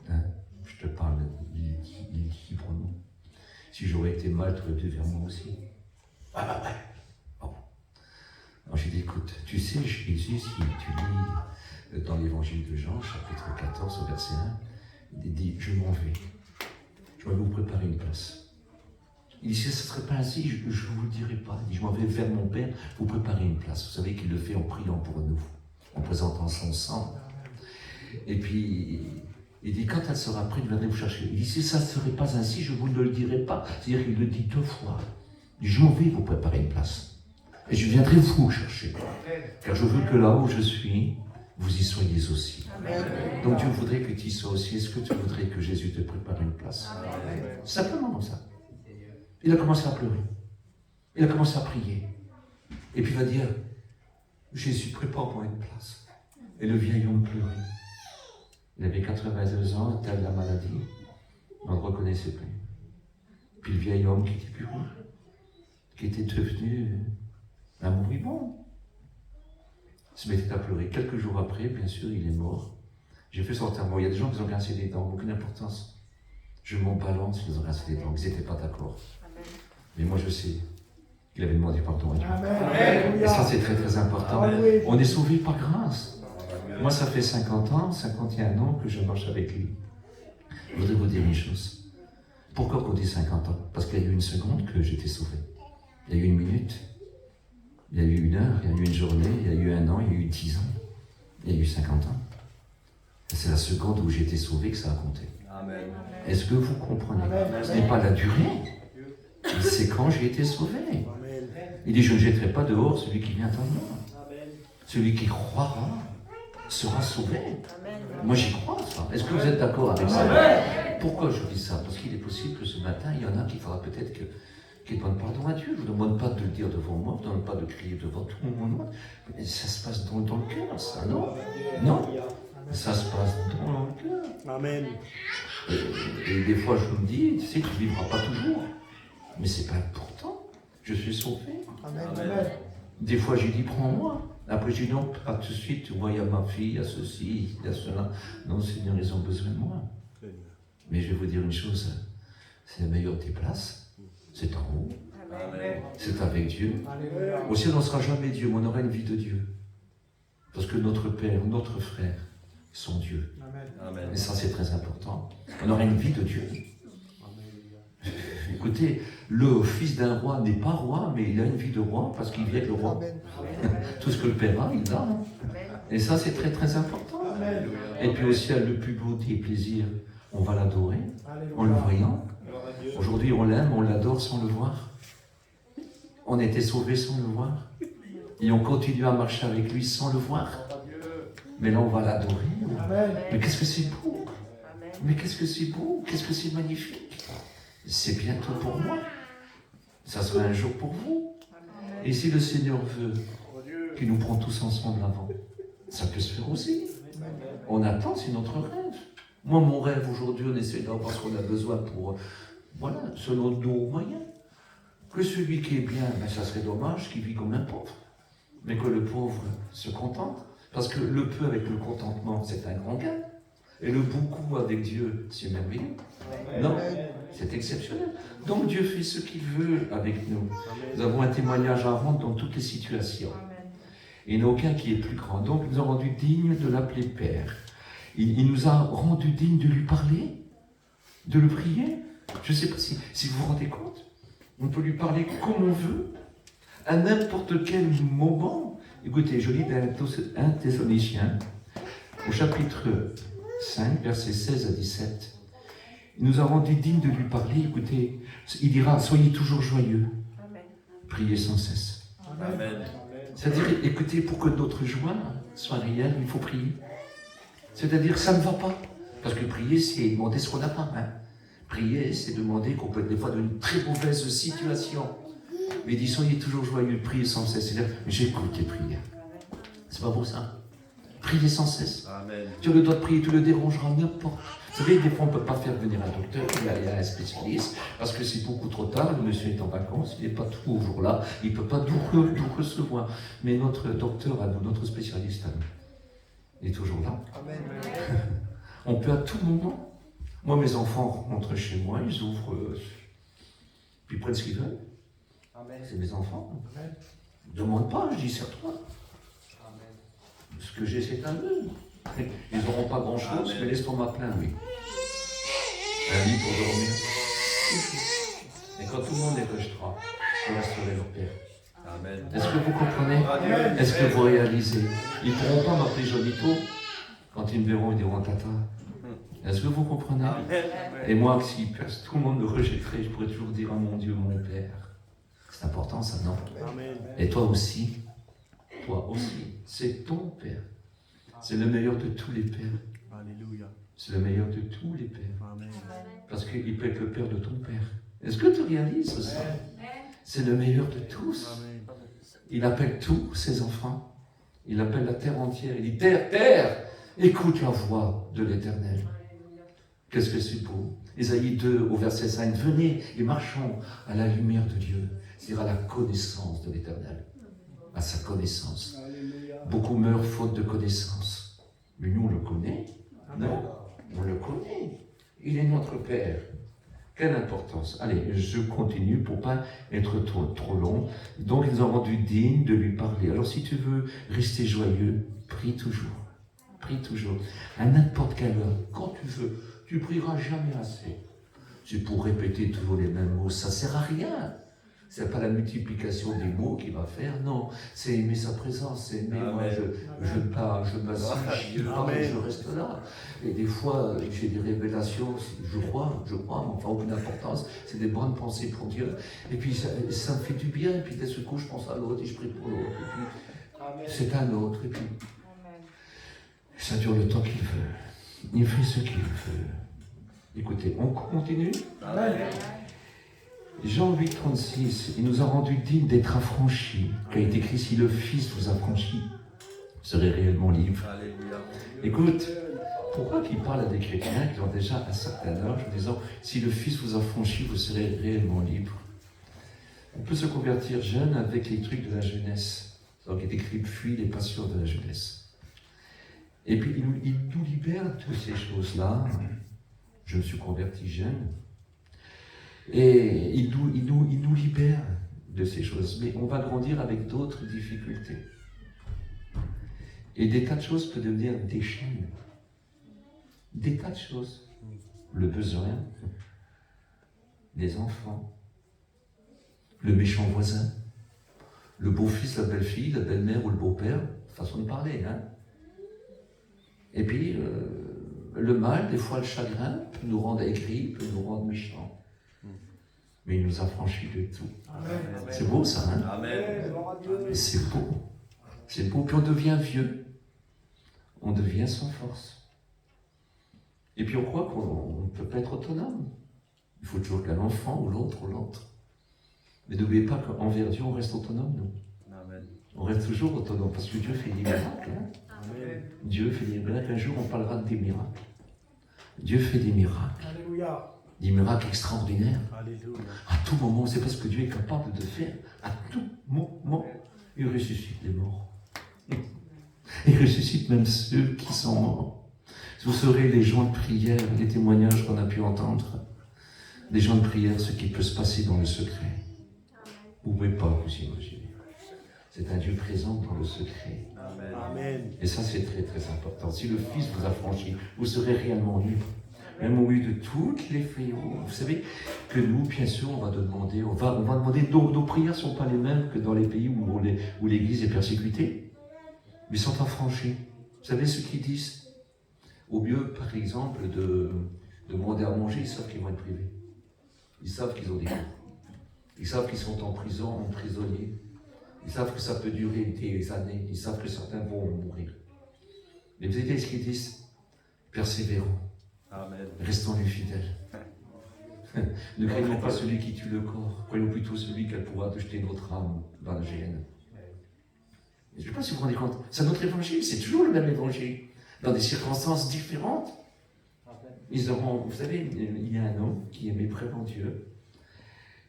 Hein? Je te parle librement. Si j'aurais été mal, tu aurais dû vers moi aussi. Ouais. Bon. Alors j'ai dit, écoute, tu sais, Jésus, si tu lis dans l'évangile de Jean, chapitre 14, au verset 1, il dit, je m'en vais. Je vais vous préparer une place. Il dit, si ce ne serait pas ainsi, je ne vous le dirai pas. Il dit, je m'en vais vers mon Père, vous préparer une place. Vous savez qu'il le fait en priant pour nous, en présentant son sang. Et puis, il dit, quand elle sera prête, je viendrai vous chercher. Il dit, si ça ne serait pas ainsi, je vous ne le dirai pas. C'est-à-dire qu'il le dit 2 fois. Il dit, je m'en vais vous préparer une place. Et je viendrai vous chercher. Car je veux que là où je suis, vous y soyez aussi. Amen. Donc Dieu voudrait que tu y sois aussi. Est-ce que tu voudrais que Jésus te prépare une place? Amen. Simplement comme ça. Il a commencé à pleurer. Il a commencé à prier. Et puis il va dire, Jésus, prépare-moi une place. Et le vieil homme pleurait. Il avait 82 ans, tel la maladie. On ne le reconnaissait plus. Puis le vieil homme qui était plus rouge, qui était devenu un moribond, se mettait à pleurer. Quelques jours après, bien sûr, il est mort. J'ai fait son enterrement. Il y a des gens qui ont grincé des dents, aucune importance. Je m'en balance, ils ont grincé des dents, ils n'étaient pas d'accord. Mais moi je sais qu'il avait demandé pardon à Dieu. Amen. Et ça c'est très très important. Amen. On est sauvé par grâce. Amen. Moi ça fait 50 ans, 51 ans que je marche avec lui. Je voudrais vous dire une chose. Pourquoi qu'on dit 50 ans? Parce qu'il y a eu une seconde que j'étais sauvé. Il y a eu une minute, il y a eu une heure, il y a eu une journée, il y a eu 1 an, il y a eu 10 ans, il y a eu 50 ans. C'est la seconde où j'ai été sauvé que ça a compté. Amen. Est-ce que vous comprenez? Amen. Ce n'est pas la durée. C'est quand j'ai été sauvé. Amen. Il dit, je ne jetterai pas dehors celui qui vient en moi. Celui qui croira sera sauvé. Amen. Moi j'y crois ça. Est-ce que vous êtes d'accord avec ça? Amen. Pourquoi je dis ça? Parce qu'il est possible que ce matin, il y en a qui faudra peut-être qu'ils demandent pardon à Dieu. Je ne vous demande pas de le dire devant moi, je ne vous demande pas de crier devant tout le monde. Mais ça se passe dans le cœur, ça, non? Non? Ça se passe dans le cœur. Amen. Et des fois je me dis, tu sais, tu ne vivras pas toujours. Mais c'est pas important. Je suis sauvé. Amen. Amen. Des fois, j'ai dit, prends-moi. Après, j'ai dit, non, pas tout de suite. Tu vois, il y a ma fille, il y a ceci, il y a cela. Non, Seigneur, ils ont besoin de moi. Mais je vais vous dire une chose. C'est la meilleure des places. C'est en haut. Amen. C'est avec Dieu. Amen. Au ciel, on ne sera jamais Dieu, mais on aura une vie de Dieu. Parce que notre Père, notre frère sont Dieu. Amen. Et ça, c'est très important. On aura une vie de Dieu. Écoutez, le fils d'un roi n'est pas roi, mais il a une vie de roi parce qu'il vit avec le roi. Tout ce que le Père a, il a. Et ça, c'est très très important. Et puis aussi, le plus beau des plaisirs, on va l'adorer en le voyant. Aujourd'hui, on l'aime, on l'adore sans le voir. On était sauvés sans le voir. Et on continue à marcher avec lui sans le voir. Mais là, on va l'adorer. Mais qu'est-ce que c'est beau! Mais qu'est-ce que c'est beau! Qu'est-ce que c'est magnifique! C'est bientôt pour moi. Ça sera un jour pour vous. Et si le Seigneur veut qu'il nous prenne tous ensemble avant, ça peut se faire aussi. On attend, c'est notre rêve. Moi, mon rêve aujourd'hui, on essaie d'avoir ce qu'on a besoin pour, voilà, selon nos moyens. Que celui qui est bien, ben, ça serait dommage qu'il vit comme un pauvre. Mais que le pauvre se contente. Parce que le peu avec le contentement, c'est un grand gain. Et le beaucoup avec Dieu, c'est merveilleux. Non, c'est exceptionnel. Donc Dieu fait ce qu'il veut avec nous. Nous avons un témoignage à rendre dans toutes les situations. Et il n'y en a aucun qui est plus grand. Donc il nous a rendu dignes de l'appeler Père. Il nous a rendu dignes de lui parler, de le prier. Je ne sais pas si vous vous rendez compte. On peut lui parler comme on veut, à n'importe quel moment. Écoutez, je lis dans 1 Thessaloniciens, au chapitre 5, versets 16 à 17. Il nous a rendu dignes de lui parler. Écoutez, il dira, soyez toujours joyeux. Amen. Priez sans cesse. Amen. C'est-à-dire, écoutez, pour que notre joie soit réelle, il faut prier. C'est-à-dire, ça ne va pas. Parce que prier, c'est demander ce qu'on n'a pas. Hein. Prier, c'est demander qu'on peut être des fois dans une très mauvaise situation. Mais il dit, soyez toujours joyeux, priez sans cesse. C'est-à-dire, j'écoute les prières. C'est pas pour ça. Priez sans cesse. Amen. Tu as le droit de prier, tu le dérangeras n'importe. Vous savez, des fois, on ne peut pas faire venir un docteur, il y a un spécialiste, parce que c'est beaucoup trop tard, le monsieur est en vacances, il n'est pas toujours là, il ne peut pas tout recevoir. Mais notre docteur à nous, notre spécialiste à nous, il est toujours là. Amen. On peut à tout moment. Moi, mes enfants rentrent chez moi, ils ouvrent, puis ils prennent ce qu'ils veulent. Amen. C'est mes enfants. Amen. Je ne demande pas, je dis sers-toi. Amen. Ce que j'ai, c'est un eux. Ils n'auront pas grand-chose, mais l'estomac plein, oui. Un lit pour dormir. Et quand tout le monde les rejetera, je resterai leur père. Amen. Est-ce que vous comprenez? Amen. Est-ce que vous réalisez? Ils ne pourront pas m'appeler Jolito. Quand ils me verront, ils diront Tata. Est-ce que vous comprenez? Amen. Et moi, si tout le monde me rejetterait, je pourrais toujours dire à mon Dieu, mon Père. C'est important ça, non? Amen. Et toi aussi. Toi aussi. C'est ton Père. C'est le meilleur de tous les pères. Alléluia. C'est le meilleur de tous les pères. Amen. Parce qu'il peut être le père de ton père. Est-ce que tu réalises ça? C'est le meilleur de tous. Amen. Il appelle tous ses enfants. Il appelle la terre entière. Il dit, terre, terre, écoute la voix de l'Éternel. Qu'est-ce que c'est beau. Ésaïe 2 au verset 5. Venez et marchons à la lumière de Dieu. C'est-à-dire à la connaissance de l'Éternel. À sa connaissance. Beaucoup meurent faute de connaissance. Mais nous, on le connaît. Non, on le connaît. Il est notre Père. Quelle importance. Allez, je continue pour ne pas être trop long. Donc, ils ont rendu digne de lui parler. Alors, si tu veux rester joyeux, prie toujours. Prie toujours. À n'importe quelle heure, quand tu veux. Tu prieras jamais assez. C'est pour répéter toujours les mêmes mots. Ça ne sert à rien. Ce n'est pas la multiplication des mots qui va faire, non. C'est aimer sa présence, c'est aimer, moi je m'assieds, je parle, je reste là. Et des fois, j'ai des révélations, je crois, mais enfin aucune importance, c'est des bonnes pensées pour Dieu. Et puis ça me fait du bien, et puis d'un seul coup je pense à l'autre et je prie pour l'autre. Et puis c'est un autre, et puis ça dure le temps qu'il veut. Il fait ce qu'il veut. Écoutez, on continue. Amen. Jean 8, 36, il nous a rendu dignes d'être affranchis. Qui a été écrit, si le Fils vous affranchit, vous serez réellement libre. Alléluia. Écoute, pourquoi qu'il parle à des chrétiens qui ont déjà un certain âge en disant, si le Fils vous affranchit, vous serez réellement libre? On peut se convertir jeune avec les trucs de la jeunesse. Donc il est écrit, fuis les passions de la jeunesse. Et puis il nous libère de ces choses-là. Je me suis converti jeune. Et il nous libère de ces choses. Mais on va grandir avec d'autres difficultés. Et des tas de choses peuvent devenir des chaînes. Des tas de choses. Le besoin, les enfants, le méchant voisin, le beau-fils, la belle-fille, la belle-mère ou le beau-père, façon de parler, hein. Et puis, le mal, des fois le chagrin, peut nous rendre aigris, peut nous rendre méchants. Mais il nous a franchis de tout. Amen. C'est beau ça, hein? Amen. C'est beau. C'est beau. Puis on devient vieux. On devient sans force. Et puis on croit qu'on ne peut pas être autonome. Il faut toujours qu'un enfant ou l'autre ou l'autre. Mais n'oubliez pas qu'envers Dieu, on reste autonome, nous. Amen. On reste toujours autonome parce que Dieu fait des miracles. Hein? Amen. Dieu fait des miracles. Un jour, on parlera des miracles. Dieu fait des miracles. Alléluia. Des miracles extraordinaires. Alléluia. À tout moment, c'est parce que Dieu est capable de faire. À tout moment, il ressuscite les morts. Il ressuscite même ceux qui sont morts. Vous saurez les joints de prière, les témoignages qu'on a pu entendre. Les joints de prière, ce qui peut se passer dans le secret. Vous ne pouvez pas vous imaginer. C'est un Dieu présent dans le secret. Amen. Amen. Et ça, c'est très très important. Si le Fils vous a franchi, vous serez réellement libre. Même au milieu de toutes les fléaux. Vous savez que nous, bien sûr, on va demander, nos prières ne sont pas les mêmes que dans les pays où l'Église est persécutée, mais sont affranchis. Vous savez ce qu'ils disent? Au lieu, par exemple, de demander à manger, ils savent qu'ils vont être privés. Ils savent qu'ils ont des cours. Ils savent qu'ils sont en prison, en prisonnier. Ils savent que ça peut durer des années. Ils savent que certains vont mourir. Mais vous savez ce qu'ils disent? Persévérons. Amen. Restons-lui fidèles. Ne craignons pas celui qui tue le corps, croyons plutôt celui qui a le pouvoir de jeter notre âme dans la géhenne. Je ne sais pas si vous vous rendez compte. C'est notre évangile, c'est toujours le même évangile, dans des circonstances différentes. Ils auront, vous savez, il y a un homme qui est méprisant Dieu.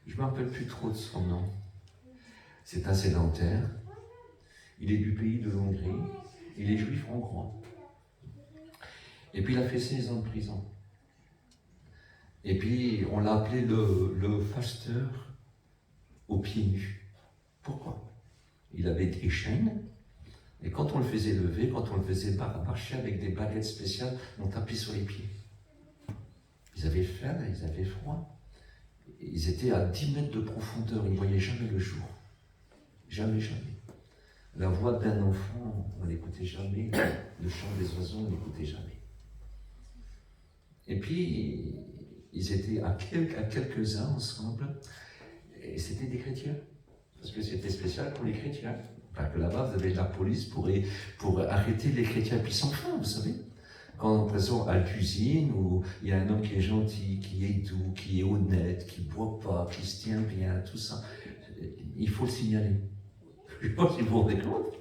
Je ne me rappelle plus trop de son nom. C'est un sédentaire. Il est du pays de l'Hongrie. Il est juif hongrois. Et puis il a fait 16 ans de prison. Et puis on l'a appelé le fasteur aux pieds nus. Pourquoi? Il avait des chaînes. Et quand on le faisait lever, quand on le faisait marcher avec des baguettes spéciales, on tapait sur les pieds. Ils avaient faim, ils avaient froid. Ils étaient à 10 mètres de profondeur, ils ne voyaient jamais le jour. Jamais, jamais. La voix d'un enfant, on ne l'écoutait jamais. Le chant des oiseaux, on ne l'écoutait jamais. Et puis, ils étaient à quelques-uns ensemble, et c'était des chrétiens. Parce que c'était spécial pour les chrétiens. Enfin, que là-bas, vous avez de la police pour arrêter les chrétiens. Puis sans fin, vous savez. Quand, par exemple, à la cuisine, où il y a un homme qui est gentil, qui est doux, qui est honnête, qui ne boit pas, qui se tient bien, tout ça, il faut le signaler. Je ne sais pas si vous vous rendez compte.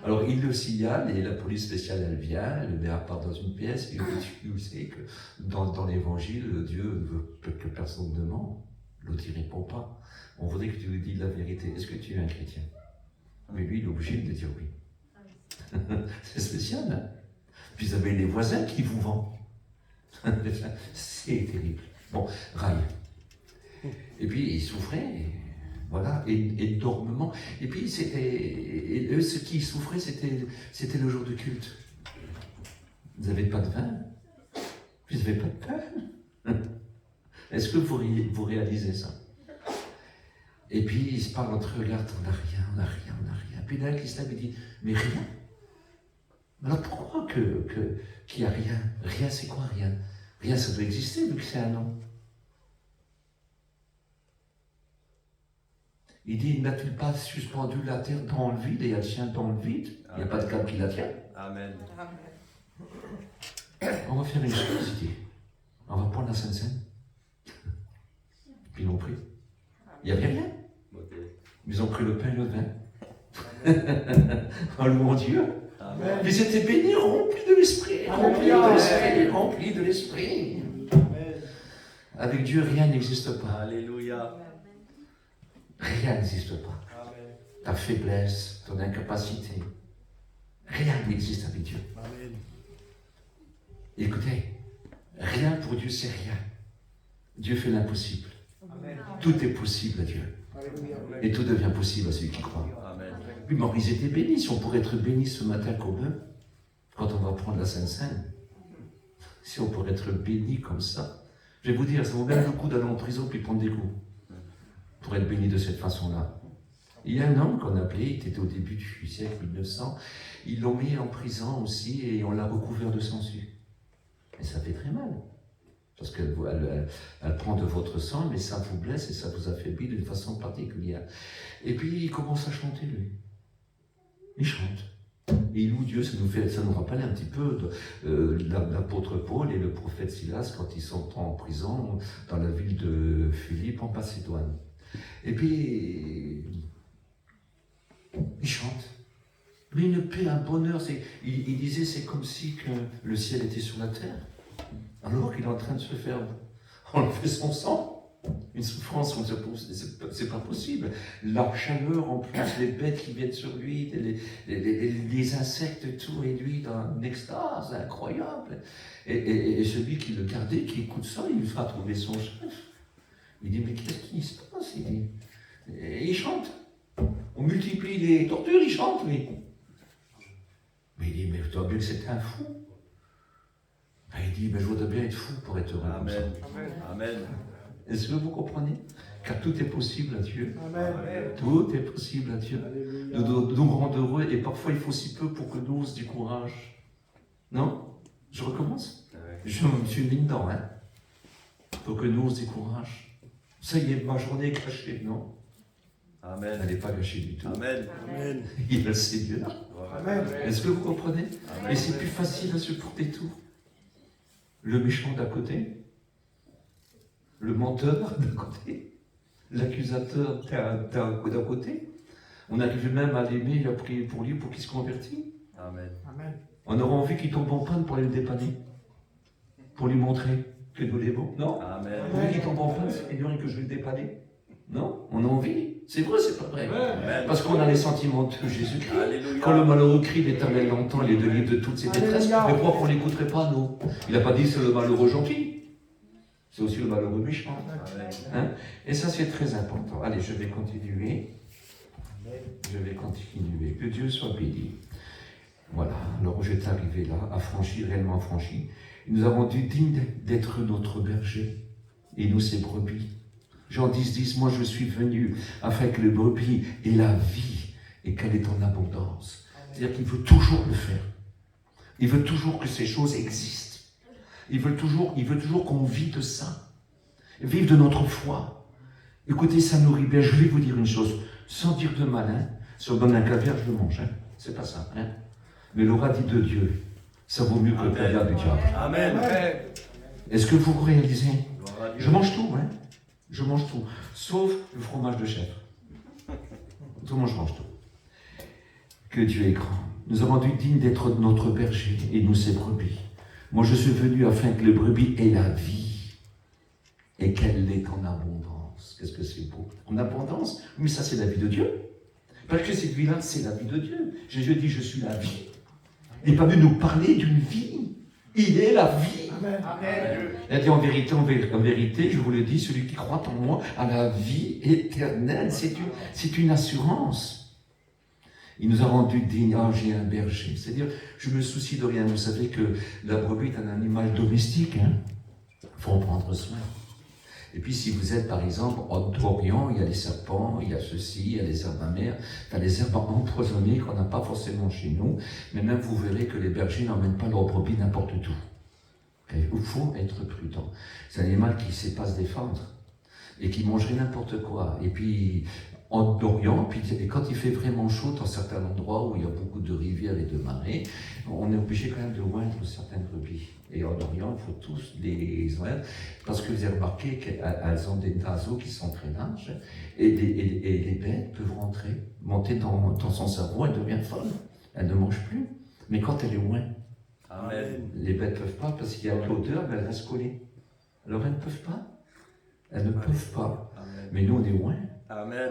Alors, il le signale et la police spéciale, elle vient, elle le met à part dans une pièce, et vous savez que dans l'évangile, Dieu veut que personne ne ment. L'autre, il ne répond pas. On voudrait que tu lui dises la vérité. Est-ce que tu es un chrétien? Mais lui, il est obligé de dire oui. C'est spécial, hein? Puis vous avez les voisins qui vous vendent. C'est terrible. Bon, rail. Et puis, il souffrait, voilà, énormément. Et puis, et eux, ce qui souffraient, c'était le jour de culte. Vous n'avez pas de vin? Vous n'avez pas de pain? Est-ce que vous réalisez ça? Et puis, ils se parlent entre eux, regarde, on n'a rien, on n'a rien, on n'a rien. Puis là, qui se lève et dit, mais rien? Alors pourquoi qu'il n'y a rien? Rien, c'est quoi rien? Rien, ça doit exister, vu que c'est un nom. Il dit, n'a-t-il pas suspendu la terre dans le vide et elle tient dans le vide? Il n'y a pas de câble qui la tient. Amen. On va faire une chose, il dit. On va prendre la Sainte Seine. Puis ils l'ont pris. Il n'y avait rien. Ils ont pris le pain et le vin. Oh mon Dieu! Amen. Ils étaient bénis, remplis de l'esprit, remplis de l'esprit. Avec Dieu, rien n'existe pas. Alléluia. Rien n'existe pas. Amen. Ta faiblesse, ton incapacité, rien n'existe avec Dieu. Amen. Écoutez, rien pour Dieu, c'est rien. Dieu fait l'impossible. Amen. Tout est possible à Dieu. Amen. Et tout devient possible à celui qui croit. Amen. Oui, mais ils étaient bénis. Si on pourrait être bénis ce matin comme eux, quand on va prendre la Sainte Seine, si on pourrait être bénis comme ça, je vais vous dire, ça vaut bien le coup d'aller en prison puis prendre des coups pour être béni de cette façon-là. Il y a un homme qu'on appelait, il était au début du siècle 1900, ils l'ont mis en prison aussi et on l'a recouvert de sangsues. Et ça fait très mal. Parce qu'elle prend de votre sang, mais ça vous blesse et ça vous affaiblit d'une façon particulière. Et puis il commence à chanter, lui. Il chante. Et il loue Dieu, ça nous rappelle un petit peu l'apôtre Paul et le prophète Silas quand ils sont en prison dans la ville de Philippe en Macédoine. Et puis, il chante. Mais une paix, un bonheur. Il disait, c'est comme si que le ciel était sur la terre. Alors qu'il est en train de se faire enlever son sang. Une souffrance, c'est pas possible. La chaleur, en plus, les bêtes qui viennent sur lui, les insectes et tout, et lui dans une extase incroyable. Et celui qui le gardait, qui écoute ça, il va trouver son chef. Il dit, mais qu'est-ce qui se passe? Et il chante. On multiplie les tortures, il chante, lui. Mais il dit, mais tu vois bien que c'est un fou. Ben, il dit, mais je voudrais bien être fou pour être heureux. Amen. Comme ça. Amen. Est-ce que vous comprenez? Car tout est possible à Dieu. Amen. Tout est possible à Dieu. De nous rendre heureux, et parfois il faut si peu pour que nous on se décourage. Non? Je recommence? Je me suis mis dedans, hein? Pour que nous on se décourage. Ça y est, ma journée est gâchée, non? Amen. Elle n'est pas gâchée du tout. Amen. Amen. Il a le Seigneur. Amen. Est-ce que vous comprenez? Amen. Et c'est plus facile à supporter tout. Le méchant d'à côté, le menteur d'un côté, l'accusateur d'un côté. On arrive même à l'aimer, il a prié pour lui pour qu'il se convertisse. Amen. On aura envie qu'il tombe en panne pour aller le dépanner. Pour lui montrer que nous l'aimons. Non? Amen. Vous voulez qu'il tombe en panne, Seigneur, et que je vais le dépanner? Non? On a envie. C'est vrai, c'est pas vrai. Amen. Parce qu'on a les sentiments de Jésus-Christ. Alléluia. Quand le malheureux crie, l'Éternel l'entend, il est délivré de toutes ses détresses. Mais pourquoi qu'on ne l'écouterait pas, nous? Il n'a pas dit c'est le malheureux gentil. C'est aussi le malheureux méchant. Amen. Hein? Et ça, c'est très important. Allez, je vais continuer. Je vais continuer. Que Dieu soit béni. Voilà. Alors, j'étais arrivé là, affranchi, réellement affranchi. Il nous a rendu dignes d'être notre berger. Et nous, ses brebis. Jean 10, moi je suis venu afin que les brebis aient la vie et qu'elle est en abondance. C'est-à-dire qu'il veut toujours le faire. Il veut toujours que ces choses existent. Il veut toujours qu'on vive de ça. Vive de notre foi. Écoutez, ça nourrit bien. Je vais vous dire une chose, sans dire de mal, hein. Si on donne un caviar, je le mange. Hein. C'est pas ça. Hein. Mais l'aura dit de Dieu, ça vaut mieux que le caviar du diable. Amen. Est-ce que vous réalisez? Gloire à Dieu. Je mange tout, hein. Je mange tout, sauf le fromage de chèvre. Tout le monde, je mange tout. Que Dieu est grand. Nous avons rendu digne d'être notre berger et nous ses brebis. Moi, je suis venu afin que les brebis aient la vie et qu'elle l'ait en abondance. Qu'est-ce que c'est beau? En abondance? Mais ça, c'est la vie de Dieu. Parce que cette vie-là, c'est la vie de Dieu. Jésus dit, je suis la vie. Il n'est pas venu nous parler d'une vie. Il est la vie. Amen. Il a dit en vérité, je vous le dis, celui qui croit en moi a la vie éternelle. C'est une assurance. Il nous a rendus dignes. Ah, j'ai un berger. C'est-à-dire, je me soucie de rien. Vous savez que la brebis est un animal domestique. Hein. Il faut en prendre soin. Et puis, si vous êtes, par exemple, en Orient, il y a les serpents, il y a ceci, il y a les herbes amères, il y a les herbes empoisonnées qu'on n'a pas forcément chez nous. Mais même, vous verrez que les bergers n'emmènent pas leurs brebis n'importe où. Il faut être prudent. C'est un animal qui ne sait pas se défendre et qui mangerait n'importe quoi. Et puis, en Orient, et quand il fait vraiment chaud dans certains endroits où il y a beaucoup de rivières et de marais, on est obligé quand même de oindre certaines brebis. Et en Orient, il faut tous les oindre parce que vous avez remarqué qu'elles ont des naseaux qui sont très larges et les bêtes peuvent rentrer, monter dans son cerveau, elle devient folle. Elle ne mange plus. Mais quand elle est ointe, Amen. les bêtes ne peuvent pas parce qu'il y a l'odeur, mais elles restent collées. Alors elles ne peuvent pas. Elles ne peuvent pas. Amen. Mais nous, on est loin. Amen.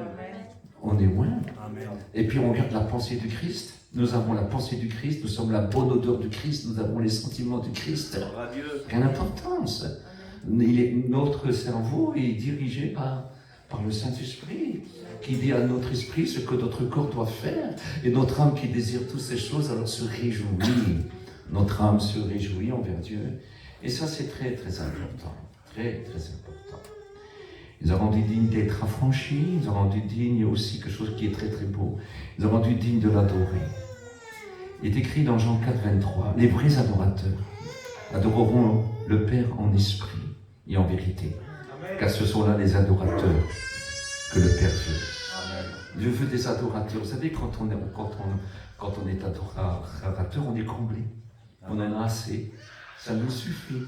On est loin. Amen. Et puis on regarde la pensée du Christ. Nous avons la pensée du Christ, nous sommes la bonne odeur du Christ, nous avons les sentiments du Christ. Gloire à Dieu. Quelle importance! Notre cerveau est dirigé par le Saint-Esprit, qui dit à notre esprit ce que notre corps doit faire. Et notre âme qui désire toutes ces choses, alors se réjouit. Notre âme se réjouit envers Dieu. Et ça, c'est très, très important. Très, très important. Ils ont rendu digne d'être affranchis. Ils ont rendu digne aussi quelque chose qui est très, très beau. Ils ont rendu digne de l'adorer. Il est écrit dans Jean 4, 23, les vrais adorateurs adoreront le Père en esprit et en vérité. Car ce sont là les adorateurs que le Père veut. Dieu veut des adorateurs. Vous savez, quand on est adorateur, on est comblé. On en a assez. Ça nous suffit.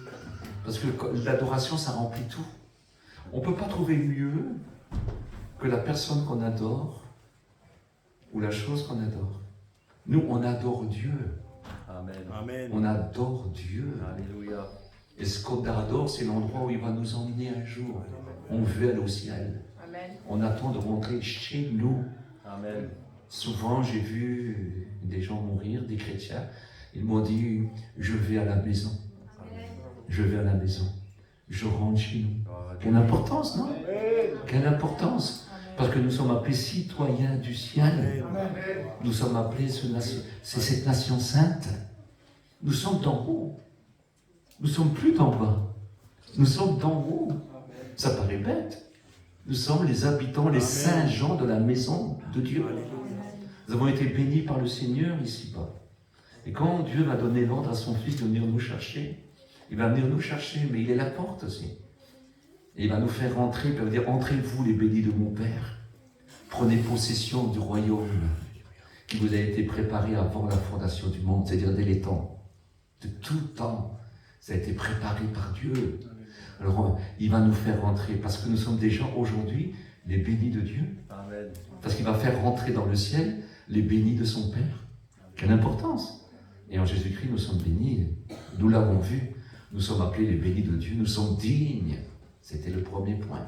Parce que l'adoration, ça remplit tout. On ne peut pas trouver mieux que la personne qu'on adore ou la chose qu'on adore. Nous, on adore Dieu. Amen. Amen. On adore Dieu. Alléluia. Et ce qu'on adore, c'est l'endroit où il va nous emmener un jour. On veut aller au ciel. Amen. On attend de rentrer chez nous. Amen. Souvent, j'ai vu des gens mourir, des chrétiens. Ils m'ont dit, je vais à la maison. Je vais à la maison. Je rentre chez nous. Gloire à Dieu. Quelle importance, non? Quelle importance. Parce que nous sommes appelés citoyens du ciel. Nous sommes appelés, c'est cette nation sainte. Nous sommes d'en haut. Nous ne sommes plus d'en bas. Nous sommes d'en haut. Ça paraît bête. Nous sommes les habitants, les saints gens de la maison de Dieu. Nous avons été bénis par le Seigneur ici-bas. Et quand Dieu va donner l'ordre à son Fils de venir nous chercher, il va venir nous chercher, mais il est la porte aussi. Et il va nous faire rentrer, il va dire, entrez-vous les bénis de mon Père. Prenez possession du royaume qui vous a été préparé avant la fondation du monde, c'est-à-dire dès les temps, de tout temps. Ça a été préparé par Dieu. Alors, il va nous faire rentrer, parce que nous sommes des gens aujourd'hui, les bénis de Dieu. Amen. Parce qu'il va faire rentrer dans le ciel les bénis de son Père. Quelle importance! Et en Jésus-Christ, nous sommes bénis. Nous l'avons vu. Nous sommes appelés les bénis de Dieu. Nous sommes dignes. C'était le premier point.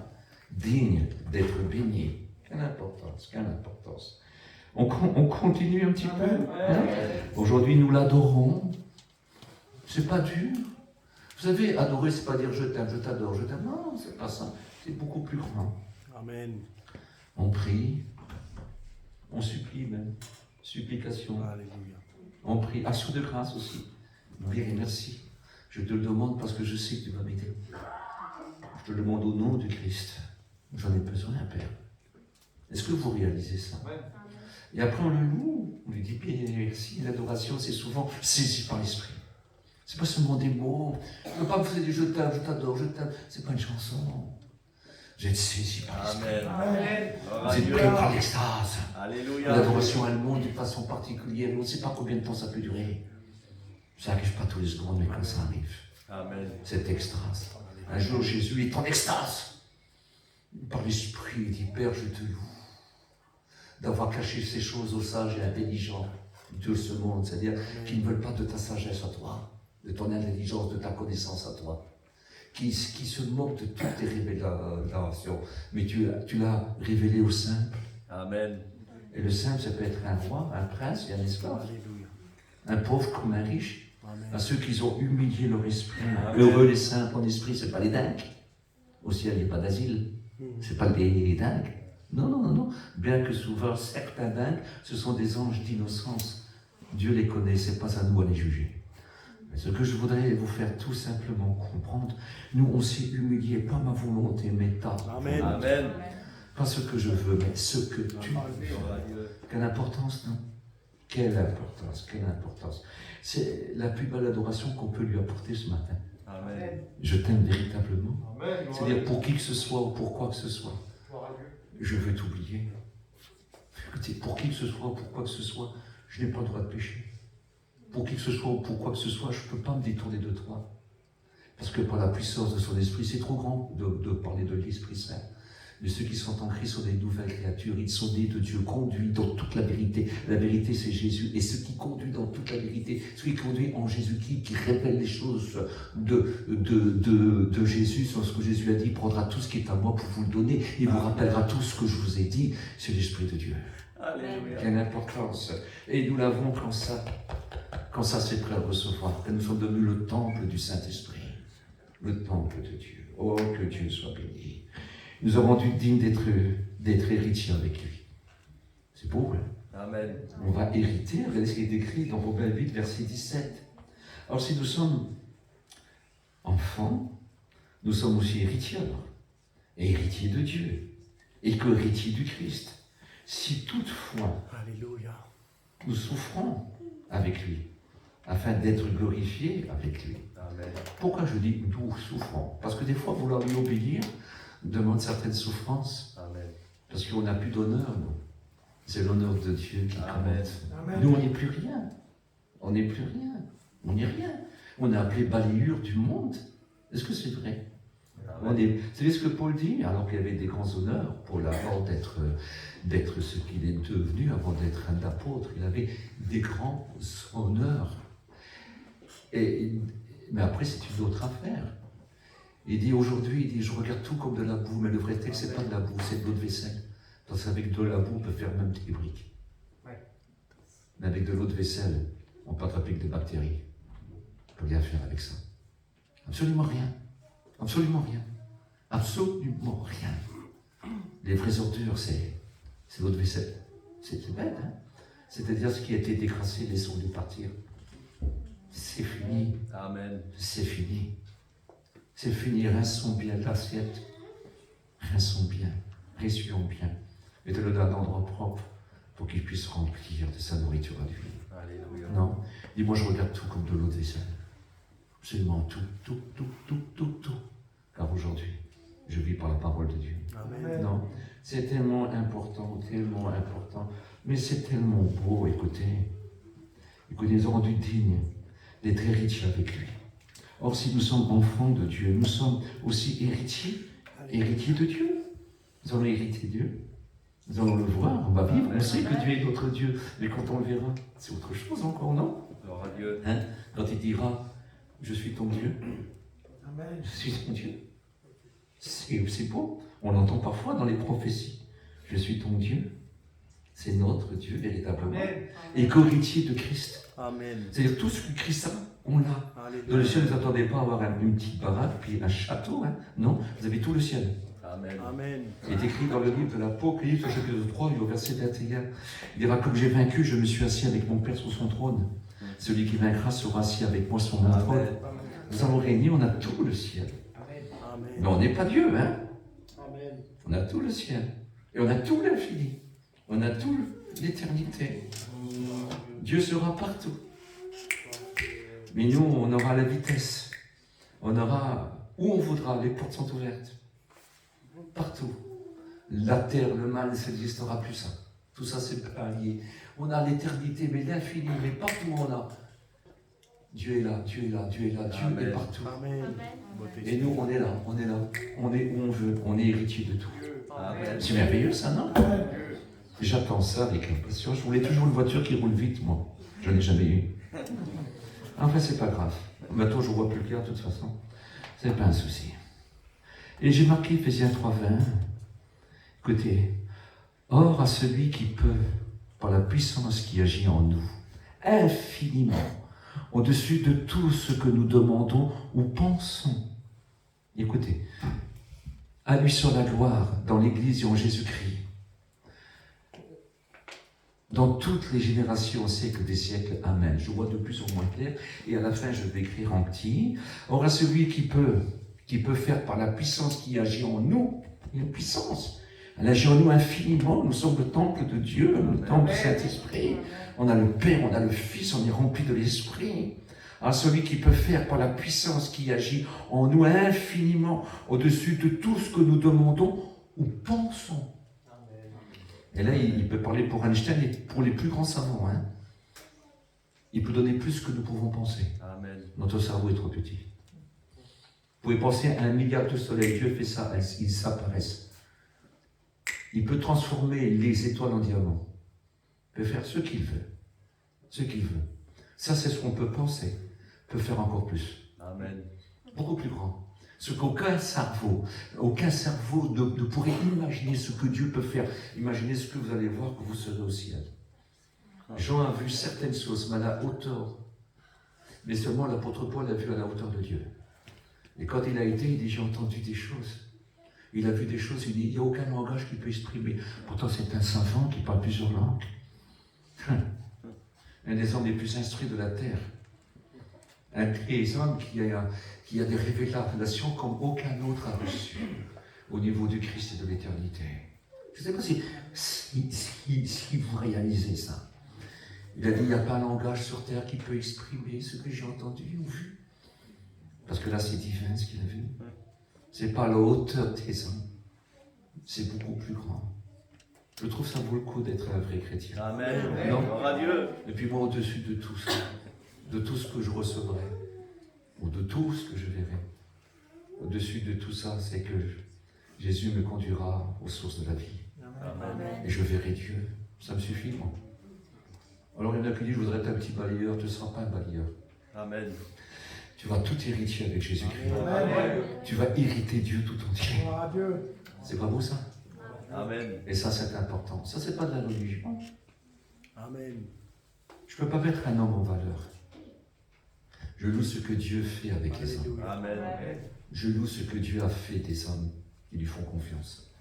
Dignes d'être bénis. Quelle importance, quelle importance. On continue un petit peu. Hein? Aujourd'hui, nous l'adorons. C'est pas dur. Vous savez, adorer, c'est pas dire je t'aime, je t'adore, je t'aime. Non, c'est pas ça. C'est beaucoup plus grand. Amen. On prie. On supplie même. Supplication. Alléluia. On prie. Action de grâce aussi. Dire merci. Je te le demande parce que je sais que tu vas m'aider. Je te le demande au nom du Christ. J'en ai besoin, Père. Est-ce que vous réalisez ça? Et après on le loue. On lui dit bien merci. L'adoration, c'est souvent saisi par l'esprit. C'est pas seulement des mots. Je ne veux pas me faire des je t'aime, je t'adore, je t'aime. C'est pas une chanson. Vous êtes saisi par l'esprit. Amen. Vous êtes pris par l'extase. Alléluia. L'adoration, elle monte d'une façon particulière. On ne sait pas combien de temps ça peut durer. Ça n'arrive pas tous les secondes, mais quand ça arrive, Amen. cette extase. Un jour, Jésus est en extase. Par l'esprit, il dit, Père, je te loue d'avoir caché ces choses aux sages et intelligents de ce monde, c'est-à-dire qui ne veulent pas de ta sagesse à toi, de ton intelligence, de ta connaissance à toi, qui se moquent de toutes tes révélations, mais tu l'as révélé au simple. Amen. Et le simple, ça peut être un roi, un prince et un esclave, Alléluia. un pauvre comme un riche, Amen. à ceux qui ont humilié leur esprit. Amen. Heureux les simples en esprit, ce n'est pas les dingues. Au ciel, il n'y a pas d'asile. Ce n'est pas les dingues. Non, non, non, non. Bien que souvent, certains dingues, ce sont des anges d'innocence. Dieu les connaît, ce n'est pas à nous à les juger. Mais ce que je voudrais vous faire tout simplement comprendre, nous, on s'est humilié, pas ma volonté, mais ta Amen. volonté. Amen. Pas ce que je veux, mais ce que tu veux. Quelle importance, non? Quelle importance, quelle importance. C'est la plus belle adoration qu'on peut lui apporter ce matin. Amen. Je t'aime véritablement. C'est-à-dire pour qui que ce soit ou pour quoi que ce soit. Je veux t'oublier. Écoutez, pour qui que ce soit ou pour quoi que ce soit, je n'ai pas le droit de pécher. Pour qui que ce soit ou pour quoi que ce soit, je ne peux pas me détourner de toi. Parce que par la puissance de son esprit, c'est trop grand de parler de l'Esprit Saint. Mais ceux qui sont en Christ sont des nouvelles créatures. Ils sont nés de Dieu, conduits dans toute la vérité. La vérité, c'est Jésus. Et ce qui conduit dans toute la vérité, ce qui conduit en Jésus-Christ, qui révèle les choses de Jésus, sur ce que Jésus a dit, prendra tout ce qui est à moi pour vous le donner. Il vous rappellera tout ce que je vous ai dit. C'est l'Esprit de Dieu. Alléluia. Quelle importance. Et nous l'avons quand ça s'est prêt à recevoir. Que nous sommes devenus le temple du Saint-Esprit. Le temple de Dieu. Oh, que Dieu soit béni. Nous avons dû digne d'être héritiers avec lui. C'est beau, hein? Amen. On va hériter, regardez ce qui est écrit dans Romains 8, verset 17. Alors si nous sommes enfants, nous sommes aussi héritiers alors, et héritiers de Dieu, et co-héritiers du Christ. Si toutefois Alléluia. nous souffrons avec lui, afin d'être glorifiés avec lui. Amen. Pourquoi je dis nous souffrons? Parce que des fois, vouloir lui obéir demande certaines souffrances, Amen. parce qu'on n'a plus d'honneur, nous. C'est l'honneur de Dieu qui Amen. compte. Nous, on n'est plus rien. On n'est plus rien. On n'est rien. On est appelé balayure du monde. Est-ce que c'est vrai? On Amen. est... Vous savez ce que Paul dit? Alors qu'il avait des grands honneurs, Paul, avant d'être ce qu'il est devenu, avant d'être un apôtre, il avait des grands honneurs. Mais après, c'est une autre affaire. Il dit aujourd'hui, il dit, je regarde tout comme de la boue, mais le vrai texte, c'est pas de la boue, c'est de l'eau de vaisselle. Parce qu'avec de la boue, on peut faire même des briques. Mais avec de l'eau de vaisselle, on peut attraper que des bactéries. On peut rien faire avec ça. Absolument rien. Absolument rien. Absolument rien. Les vraies ordures, c'est l'eau de vaisselle. C'est bête, hein? C'est-à-dire ce qui a été décrassé, laissons-le partir. C'est fini. Amen. C'est fini. C'est fini. Rinçons bien l'assiette. Rinçons bien. Essuie-ons bien. Mettez-le dans un endroit propre pour qu'il puisse remplir de sa nourriture à lui. Alléluia. Non. Dis-moi, je regarde tout comme de l'eau de vaisselle. Absolument tout, tout, tout, tout, tout, tout. Car aujourd'hui, je vis par la parole de Dieu. Amen. Non. C'est tellement important, mais c'est tellement beau, écoutez. Écoutez, nous avons rendu dignes d'être héritiers avec lui. Or, si nous sommes enfants de Dieu, nous sommes aussi héritiers de Dieu. Nous allons hériter Dieu. Nous allons le voir, on va vivre, on sait que Amen. Dieu est notre Dieu. Mais quand on le verra, c'est autre chose encore, non? Gloire à Dieu. Hein? Quand il dira, je suis ton Dieu, Amen. je suis ton Dieu. C'est beau. On l'entend parfois dans les prophéties. Je suis ton Dieu. C'est notre Dieu, véritablement. Amen. Et co-héritier de Christ. Amen. C'est-à-dire tout ce que Christ a, on l'a. Dans le ciel, ne vous attendez pas à avoir une petite baraque, puis un château. Hein? Non, vous avez tout le ciel. Amen. Amen. Il est écrit dans le livre de l'Apocalypse, au chapitre 3, au verset 21. Il dira, comme j'ai vaincu, je me suis assis avec mon Père sur son trône. Celui qui vaincra sera assis avec moi sur mon trône. Amen. Nous allons régner, on a tout le ciel. Amen. Amen. Mais on n'est pas Dieu, hein? Amen. On a tout le ciel. Et on a tout l'infini. On a toute l'éternité. Dieu sera partout. Mais nous, on aura la vitesse. On aura où on voudra. Les portes sont ouvertes. Partout. La terre, le mal, ça n'existera plus, ça. Tout ça, c'est pas lié. On a l'éternité, mais l'infini, mais partout où on a. Dieu est là, Dieu est là, Dieu est là, Dieu Amen. est partout. Amen. Et nous, on est là, on est là. On est où on veut, on est héritier de tout. Amen. C'est merveilleux, ça, non? J'attends ça avec impatience. Je voulais toujours une voiture qui roule vite, moi. Je n'ai jamais eu. Enfin, c'est pas grave. Maintenant, je vois plus clair, de toute façon. C'est pas un souci. Et j'ai marqué Ephésiens 3:20. Écoutez, or à celui qui peut, par la puissance qui agit en nous, infiniment, au-dessus de tout ce que nous demandons ou pensons. Écoutez, à lui soit la gloire dans l'Église et en Jésus-Christ. Dans toutes les générations, au siècle des siècles. Amen. Je vois de plus en moins clair. Et à la fin, je vais écrire en petit. Or à celui qui peut faire par la puissance qui agit en nous, il y a une puissance. Elle agit en nous infiniment. Nous sommes le temple de Dieu, le temple du Saint-Esprit. On a le Père, on a le Fils, on est rempli de l'Esprit. À celui qui peut faire par la puissance qui agit en nous infiniment, au-dessus de tout ce que nous demandons ou pensons. Et là, il peut parler pour Einstein et pour les plus grands savants. Hein. Il peut donner plus que nous pouvons penser. Amen. Notre cerveau est trop petit. Vous pouvez penser à 1 milliard de soleils. Dieu fait ça, ils s'apparaissent. Il peut transformer les étoiles en diamants. Il peut faire ce qu'il veut. Ce qu'il veut. Ça, c'est ce qu'on peut penser. Il peut faire encore plus. Amen. Beaucoup plus grand. Ce qu'aucun cerveau ne pourrait imaginer ce que Dieu peut faire. Imaginez ce que vous allez voir que vous serez au ciel. Jean a vu certaines choses, mais à la hauteur. Mais seulement l'apôtre Paul a vu à la hauteur de Dieu. Et quand il a été, il dit, j'ai entendu des choses. Il a vu des choses, il dit, il n'y a aucun langage qui peut exprimer. Pourtant, c'est un savant qui parle plusieurs langues. Un des hommes les plus instruits de la terre. Un des hommes qui a des révélations comme aucun autre a reçu au niveau du Christ et de l'éternité. Je ne sais pas si vous réalisez ça. Il a dit, il n'y a pas un langage sur terre qui peut exprimer ce que j'ai entendu ou vu. Parce que là, c'est divin ce qu'il a vu. Ce n'est pas à la hauteur des hommes. C'est beaucoup plus grand. Je trouve que ça vaut le coup d'être un vrai chrétien. Amen. Non. Gloire à Dieu. Et puis moi, au-dessus de tout ça, de tout ce que je recevrai, ou de tout ce que je verrai, au-dessus de tout ça, c'est que Jésus me conduira aux sources de la vie. Amen. Et je verrai Dieu. Ça me suffit, moi. Alors il y en a qui disent, je voudrais être un petit balayeur. Tu ne seras pas un balayeur. Amen. Tu vas tout hériter avec Jésus-Christ. Amen. Tu vas hériter Dieu tout entier. Gloire à Dieu. C'est pas beau ça? Amen. Et ça, c'est important. Ça, c'est pas de la religion. Amen. Je ne peux pas mettre un homme en valeur. Je loue ce que Dieu fait avec les hommes. Amen. Je loue ce que Dieu a fait des hommes qui lui font confiance.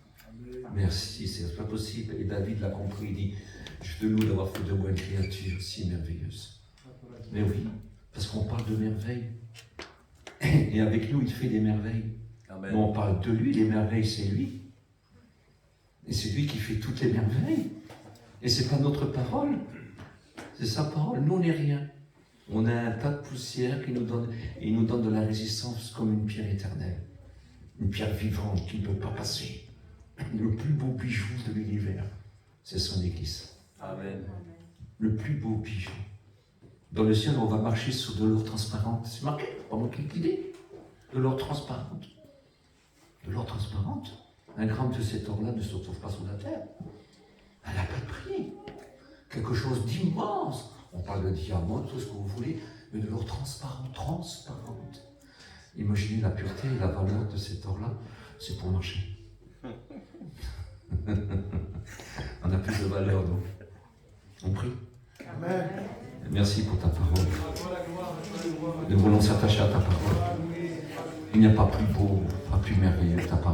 Merci, c'est pas possible. Et David l'a compris, il dit, je te loue d'avoir fait de moi une créature si merveilleuse. Mais oui, parce qu'on parle de merveilles. Et avec nous, il fait des merveilles. Amen. Mais on parle de lui, les merveilles, c'est lui. Et c'est lui qui fait toutes les merveilles. Et c'est pas notre parole. C'est sa parole. Nous, on n'est rien. On a un tas de poussière qui nous donne, et il nous donne de la résistance comme une pierre éternelle. Une pierre vivante qui ne peut pas passer. Le plus beau bijou de l'univers, c'est son Église. Amen. Le plus beau bijou. Dans le ciel, on va marcher sur de l'or transparente. C'est marqué, pas moi qui l'ai dit. De l'or transparente. De l'or transparente. Un gramme de cet or-là ne se retrouve pas sous la terre. Elle n'a pas de prix. Quelque chose d'immense. On parle de diamant, tout ce que vous voulez, mais de l'or transparente. Imaginez la pureté et la valeur de cet or-là, c'est pour marcher. On a plus de valeur, donc. On prie. Amen. Merci pour ta parole. Nous voulons s'attacher à ta parole. Il n'y a pas plus beau, pas plus merveilleux que ta parole.